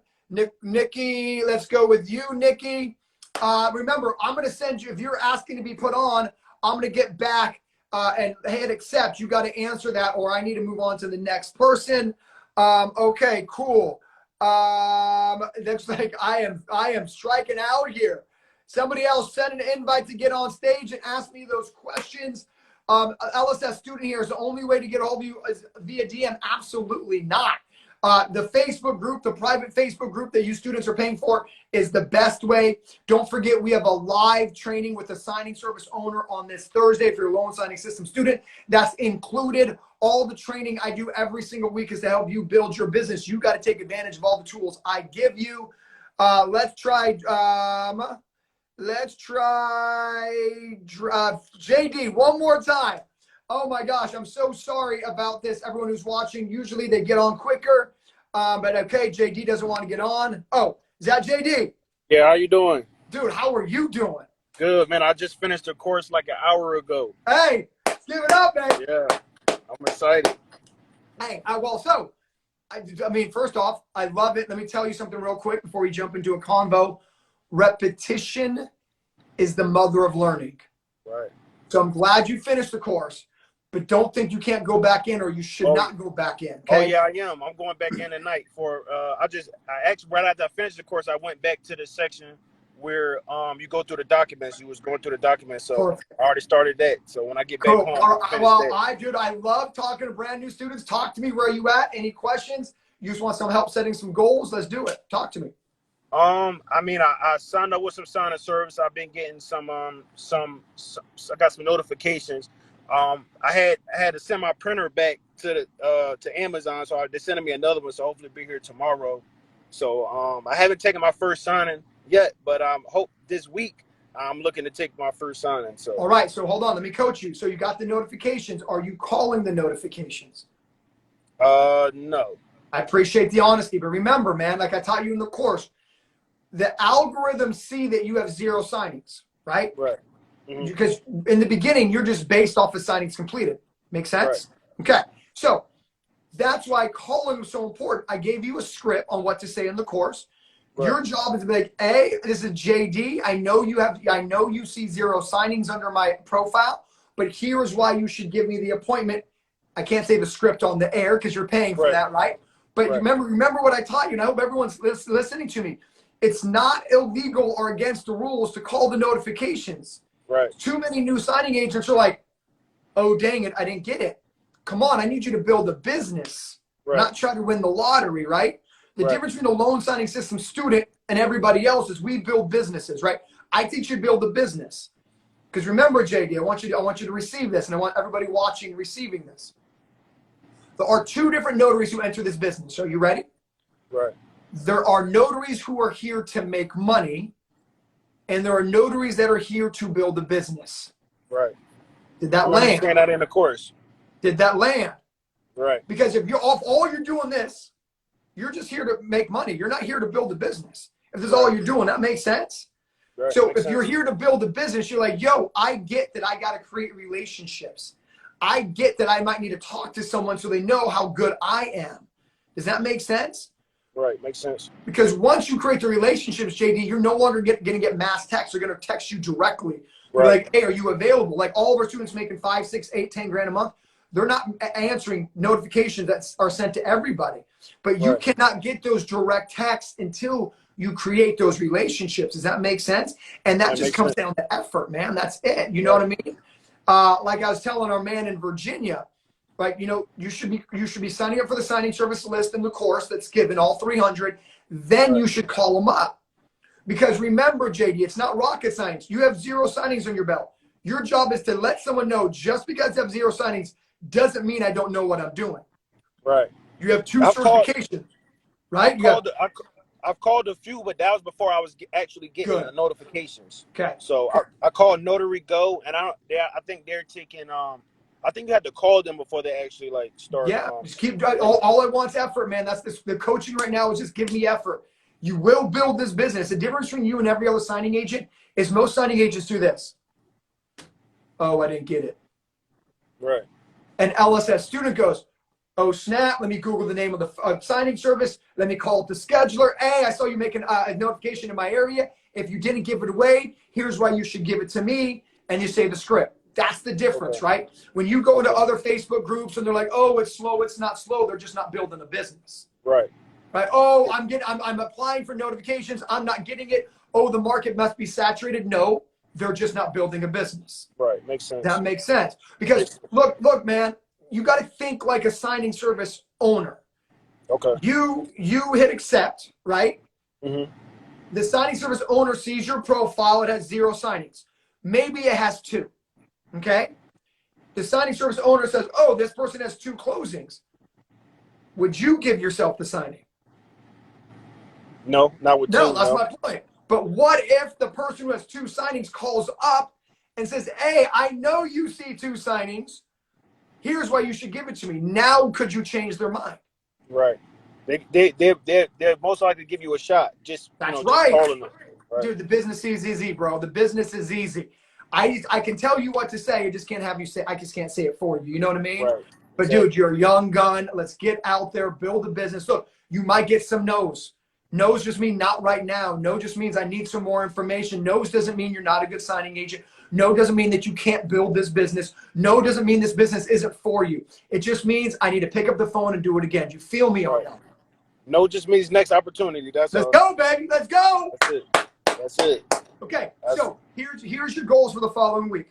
Nikki, let's go with you, Nikki. Remember, I'm going to send you, if you're asking to be put on, I'm going to get back and hit accept. You got to answer that, or I need to move on to the next person. Okay, cool. Looks like I am striking out here. Somebody else send an invite to get on stage and ask me those questions. LSS student here is the only way to get a hold of you is via DM. Absolutely not. The Facebook group, the private Facebook group that you students are paying for is the best way. Don't forget, we have a live training with the signing service owner on this Thursday. If you're a loan signing system student, that's included. All the training I do every single week is to help you build your business. You got to take advantage of all the tools I give you. Let's try JD one more time. Oh my gosh, I'm so sorry about this. Everyone who's watching, usually they get on quicker. But okay, JD doesn't want to get on. Oh, is that JD? Yeah, how you doing? Dude, how are you doing? Good, man. I just finished a course like an hour ago. Hey, give it up, man. Yeah, I'm excited. Hey, I mean, first off, I love it. Let me tell you something real quick before we jump into a convo. Repetition is the mother of learning. Right. So I'm glad you finished the course, but don't think you can't go back in, or you should not go back in. Okay? Oh yeah, I am. I'm going back in tonight for. I actually right after I finished the course, I went back to the section where you go through the documents. You was going through the documents, so Perfect. I already started that. So when I get back Cool. home, All I'll right. finish Well, that. I love talking to brand new students. Talk to me. Where are you at? Any questions? You just want some help setting some goals? Let's do it. Talk to me. I mean, I signed up with some sign-up service. I've been getting some I got some notifications. I had to send my printer back to Amazon, so they're sending me another one. So hopefully it'll be here tomorrow. So I haven't taken my first signing yet, but hope this week I'm looking to take my first signing. So All right. So hold on. Let me coach you. So you got the notifications. Are you calling the notifications? no. I appreciate the honesty, but remember, man, like I taught you in the course, the algorithms see that you have 0 signings, right? Right. Mm-hmm. Because in the beginning, you're just based off of signings completed. Make sense? Right. Okay. So that's why calling was so important. I gave you a script on what to say in the course. Right. Your job is to be like, hey, this is JD. I know you see 0 signings under my profile, but here's why you should give me the appointment. I can't say the script on the air because you're paying for that, right? But remember what I taught you, and I hope everyone's listening to me. It's not illegal or against the rules to call the notifications. Right. Too many new signing agents are like, oh, dang it, I didn't get it. Come on, I need you to build a business, not try to win the lottery, right? The difference between a loan signing system student and everybody else is we build businesses, right? I teach you to build a business. Because remember, JD, I want you to receive this, and I want everybody watching receiving this. There are 2 different notaries who enter this business. Are you ready? Right. There are notaries who are here to make money, and there are notaries that are here to build a business. Right. Did that land? Understand that in the course. Did that land? Right. Because if you're off, all you're doing this, you're just here to make money. You're not here to build a business. If this is all you're doing, that makes sense. Right. So if you're here to build a business, you're like, yo, I get that I got to create relationships. I get that I might need to talk to someone so they know how good I am. Does that make sense? Right, makes sense. Because once you create the relationships, JD, you're no longer going to get mass texts. They're going to text you directly. Right. Like, hey, are you available? Like all of our students making 5, 6, 8, 10 grand a month. They're not answering notifications that are sent to everybody. But you cannot get those direct texts until you create those relationships. Does that make sense? And that just comes down to effort, man. That's it. You know what I mean? Like I was telling our man in Virginia, like, you should be signing up for the signing service list in the course that's given, all 300. Then you should call them up. Because remember, JD, it's not rocket science. You have 0 signings on your belt. Your job is to let someone know just because I have 0 signings doesn't mean I don't know what I'm doing. Right. You have 2 certifications, right? I've called a few, but that was before I was actually getting the notifications. Okay. So I called Notary Go, and I think they're taking I think you had to call them before they actually like start. Yeah, just keep all I want is effort, man. That's the coaching right now is just give me effort. You will build this business. The difference between you and every other signing agent is most signing agents do this. Oh, I didn't get it. Right. An LSS student goes, oh, snap. Let me Google the name of the signing service. Let me call up the scheduler. Hey, I saw you making a notification in my area. If you didn't give it away, here's why you should give it to me. And you say the script. That's the difference, right? When you go into other Facebook groups and they're like, oh, it's slow. It's not slow. They're just not building a business. Right. Right. Oh, I'm applying for notifications. I'm not getting it. Oh, the market must be saturated. No, they're just not building a business. Right. Makes sense. That makes sense. Because look, man, you got to think like a signing service owner. Okay. You hit accept, right? Mm-hmm. The signing service owner sees your profile. It has 0 signings. Maybe it has 2. Okay. The signing service owner says, oh, this person has 2 closings. Would you give yourself the signing? No, not with 2. No, that's my point. But what if the person who has 2 signings calls up and says, hey, I know you see 2 signings. Here's why you should give it to me. Now, could you change their mind? Right. They're most likely to give you a shot. Just that's right. Just calling them. Right. Dude, the business is easy, bro. The business is easy. I can tell you what to say. I just can't have you say. I just can't say it for you. You know what I mean? Right. But dude, you're a young gun. Let's get out there, build a business. Look, you might get some no's. No's just mean not right now. No just means I need some more information. No's doesn't mean you're not a good signing agent. No doesn't mean that you can't build this business. No doesn't mean this business isn't for you. It just means I need to pick up the phone and do it again. Do you feel me on that? No just means next opportunity. Let's go, baby. Let's go. That's it. Okay, so here's your goals for the following week.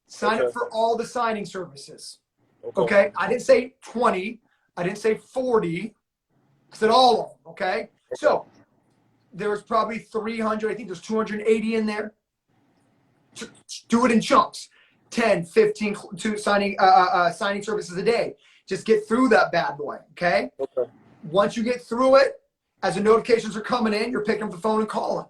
Sign up for all the signing services. Okay, I didn't say 20. I didn't say 40. I said all of them, okay? So there's probably 300. I think there's 280 in there. Do it in chunks. 10, 15 signing services a day. Just get through that bad boy, okay? Once you get through it, as the notifications are coming in, you're picking up the phone and calling.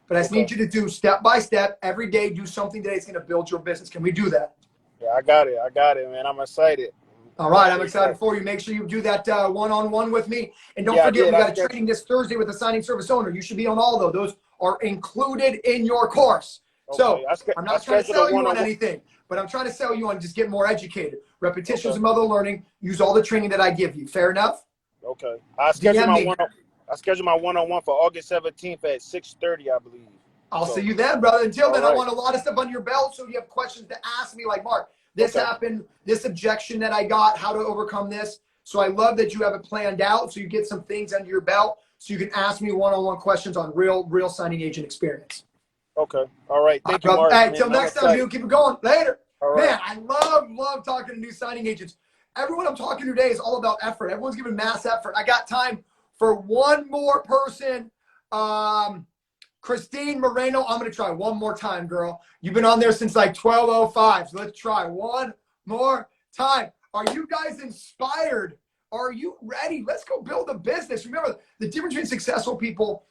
But I just need you to do step by step, every day, do something today that's going to build your business. Can we do that? Yeah, I got it, man. I'm excited. All right, I'm excited for you. Make sure you do that one-on-one with me. And don't forget, we got a training this Thursday with the signing service owner. You should be on all those. Those are included in your course. So I'm not trying to sell you on anything, but I'm trying to sell you on just get more educated. Repetition is the mother of learning. Use all the training that I give you. Fair enough? Okay. I scheduled my one-on-one for August 17th at 6:30, I believe. I'll see you then, brother. Until then, I want a lot of stuff on your belt, so you have questions to ask me, like, Mark, this happened, this objection that I got, how to overcome this. So I love that you have it planned out, so you get some things under your belt, so you can ask me one-on-one questions on real signing agent experience. Okay. All right. Thank you, Mark. Hey, until next time, dude. Keep it going. Later. All right. Man, I love talking to new signing agents. Everyone I'm talking to today is all about effort. Everyone's giving mass effort. I got time for one more person. Christine Moreno, I'm going to try one more time, girl. You've been on there since like 12:05, so let's try one more time. Are you guys inspired? Are you ready? Let's go build a business. Remember, the difference between successful people,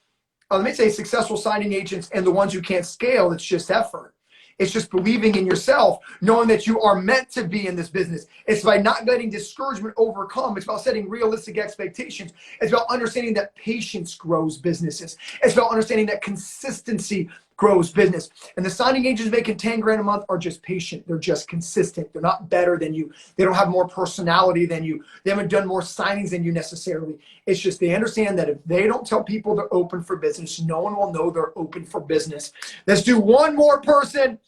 let me say successful signing agents and the ones who can't scale, it's just effort. It's just believing in yourself, knowing that you are meant to be in this business. It's by not letting discouragement overcome. It's about setting realistic expectations. It's about understanding that patience grows businesses. It's about understanding that consistency grows business. And the signing agents making 10 grand a month are just patient. They're just consistent. They're not better than you. They don't have more personality than you. They haven't done more signings than you necessarily. It's just they understand that if they don't tell people they're open for business, no one will know they're open for business. Let's do one more person.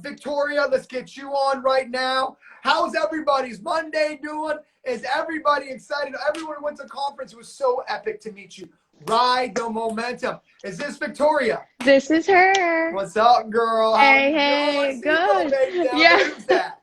Victoria, let's get you on right now. How's everybody's Monday doing? Is everybody excited? Everyone who went to conference. It was so epic to meet you. Ride the momentum. Is this Victoria? This is her. What's up, girl? Hey, good. Yeah. Who's that?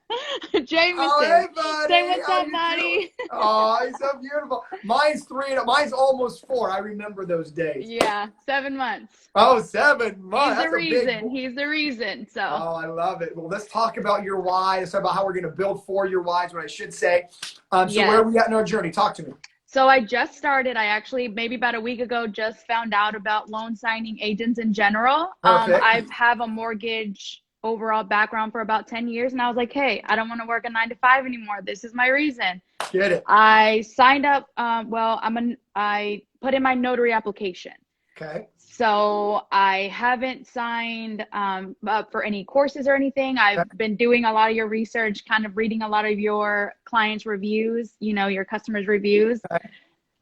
Jameson. Oh, hey, buddy. Say what's up, buddy. Oh, he's so beautiful. Mine's 3. Mine's almost 4. I remember those days. Yeah, 7 months. Oh, 7 months. He's the reason. He's the reason. So. Oh, I love it. Well, let's talk about your why. Let's talk about how we're going to build for your whys, what I should say. So where are we at in our journey? Talk to me. So I just started. I actually, maybe about a week ago, just found out about loan signing agents in general. I have a mortgage overall background for about 10 years. And I was like, hey, I don't want to work a 9-to-5 anymore. This is my reason. Get it. I signed up. I put in my notary application. Okay. So I haven't signed up for any courses or anything. I've been doing a lot of your research, kind of reading a lot of your clients' reviews, your customers' reviews. Okay.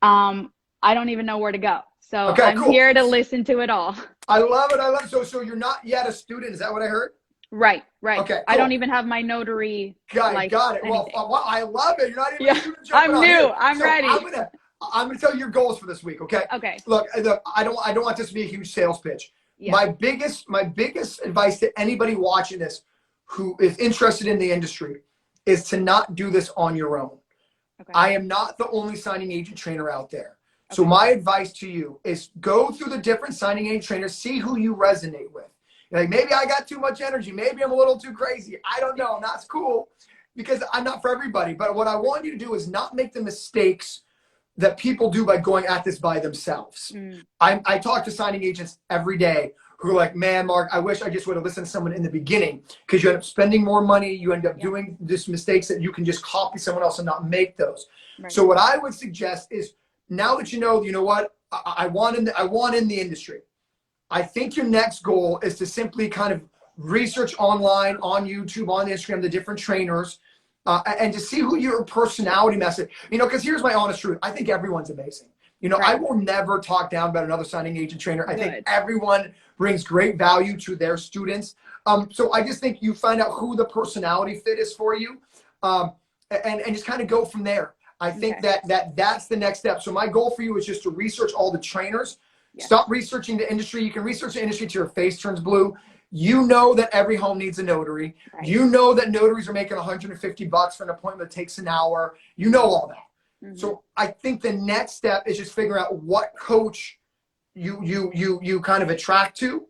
I don't even know where to go. So I'm here to listen to it all. I love it. So you're not yet a student. Is that what I heard? Right. Okay. Cool. I don't even have my notary. Got it. Well, I love it. You're not even a student. I'm new. I'm ready. I'm gonna tell you your goals for this week, okay? Okay. Look, I don't want this to be a huge sales pitch. Yeah. My biggest advice to anybody watching this who is interested in the industry is to not do this on your own. Okay. I am not the only signing agent trainer out there. Okay. So my advice to you is go through the different signing agent trainers, see who you resonate with. You're like, maybe I got too much energy. Maybe I'm a little too crazy. I don't know. And that's cool because I'm not for everybody. But what I want you to do is not make the mistakes that people do by going at this by themselves. I talk to signing agents every day who are like, man, Mark, I wish I just would have listened to someone in the beginning because you end up spending more money. You end up doing this mistakes that you can just copy someone else and not make those. Right. So what I would suggest is now that you know what, I want in the industry. I think your next goal is to simply kind of research online, on YouTube, on Instagram, the different trainers, and to see who your personality message, you know, because here's my honest truth. I think everyone's amazing. You know, I will never talk down about another signing agent trainer. I think everyone brings great value to their students. So I just think you find out who the personality fit is for you, and just kind of go from there. I think that's the next step. So my goal for you is just to research all the trainers. Stop researching the industry. You can research the industry till your face turns blue. You know that every home needs a notary. You know that notaries are making $150 for an appointment that takes an hour. You know all that. So I think the next step is just figuring out what coach you kind of attract to,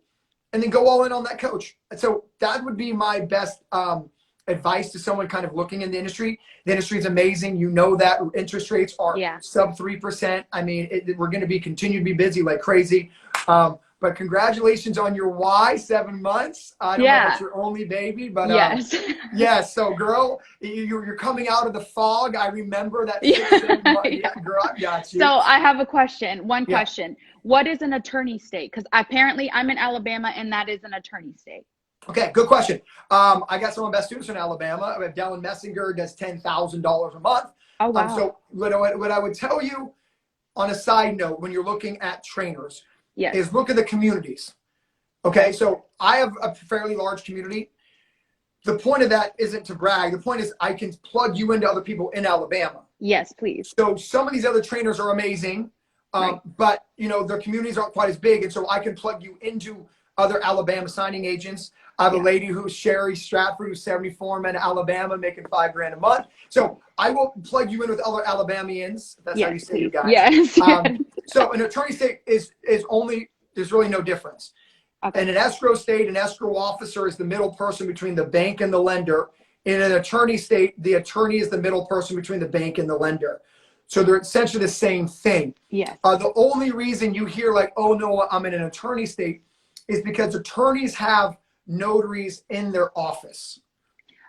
and then go all in on that coach. So that would be my best advice to someone kind of looking in the industry. The industry is amazing. You know that interest rates are sub 3%. I mean, we're going to continue to be busy like crazy. But congratulations on your 7 months. I don't know if it's your only baby, but yes. So girl, you're coming out of the fog. I remember that. 6, 7 months. Girl, I got you. So I have a question. One question. What is an attorney state? Because apparently I'm in Alabama and that is an attorney state. Okay, good question. I got some of my best students in Alabama. I have Dallin Messinger, does $10,000 a month. Oh, wow. So what I would tell you on a side note, when you're looking at trainers, is look at the communities. Okay, so I have a fairly large community. The point of that isn't to brag. The point is I can plug you into other people in Alabama. Yes, please. So some of these other trainers are amazing, but you know their communities aren't quite as big, and so I can plug you into other Alabama signing agents. I have a lady who's Sherry Stratford, who's 74, in Alabama, making $5,000 a month. So I will plug you in with other Alabamians. That's how you say you guys. Yes. So an attorney state is only, there's really no difference. And an escrow state, an escrow officer is the middle person between the bank and the lender. In an attorney state, the attorney is the middle person between the bank and the lender. So they're essentially the same thing. Yes. The only reason you hear like, oh no, I'm in an attorney state is because attorneys have notaries in their office.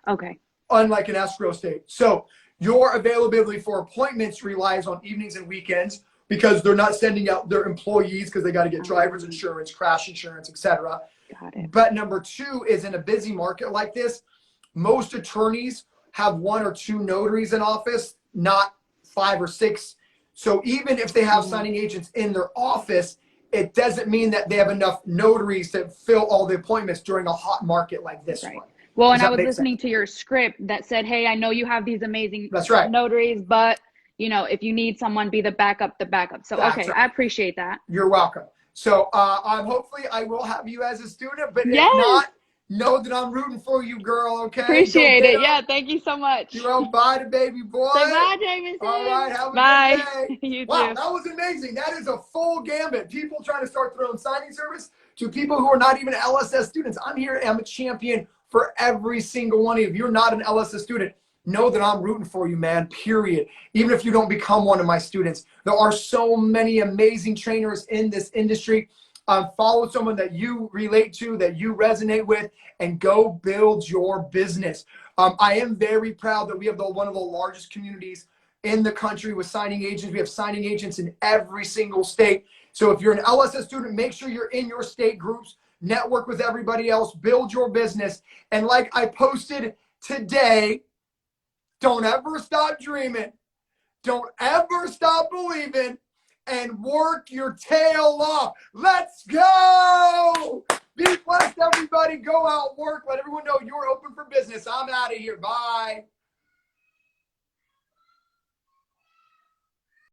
Okay. Unlike an escrow state. So your availability for appointments relies on evenings and weekends because they're not sending out their employees because they got to get driver's insurance, crash insurance, etc. Got it. But number two is in a busy market like this, most attorneys have 1 or 2 notaries in office, not 5 or 6. So even if they have signing agents in their office, it doesn't mean that they have enough notaries to fill all the appointments during a hot market like this one. Well, and I was listening to your script that said, hey, I know you have these amazing notaries, but, you know, if you need someone, be the backup. So, okay, I appreciate that. You're welcome. So hopefully I will have you as a student, but if not, know that I'm rooting for you, girl, okay? Appreciate it. Yeah, thank you so much. You're on. Bye to baby boy. Say bye, Jameson. All right, have a good day. You wow, too. that was amazing. That is a full gambit. People trying to start their own signing service to people who are not even LSS students. I'm here. I'm a champion for every single one of you. If you're not an LSS student, know that I'm rooting for you, man, period. Even if you don't become one of my students. There are so many amazing trainers in this industry. Follow someone that you relate to, that you resonate with, and go build your business. I am very proud that we have one of the largest communities in the country with signing agents. We have signing agents in every single state. So if you're an LSS student, make sure you're in your state groups, network with everybody else, build your business. And like I posted today, don't ever stop dreaming. Don't ever stop believing. And work your tail off. Let's go. Be blessed, everybody. Go out, work. Let everyone know you're open for business. I'm out of here. Bye.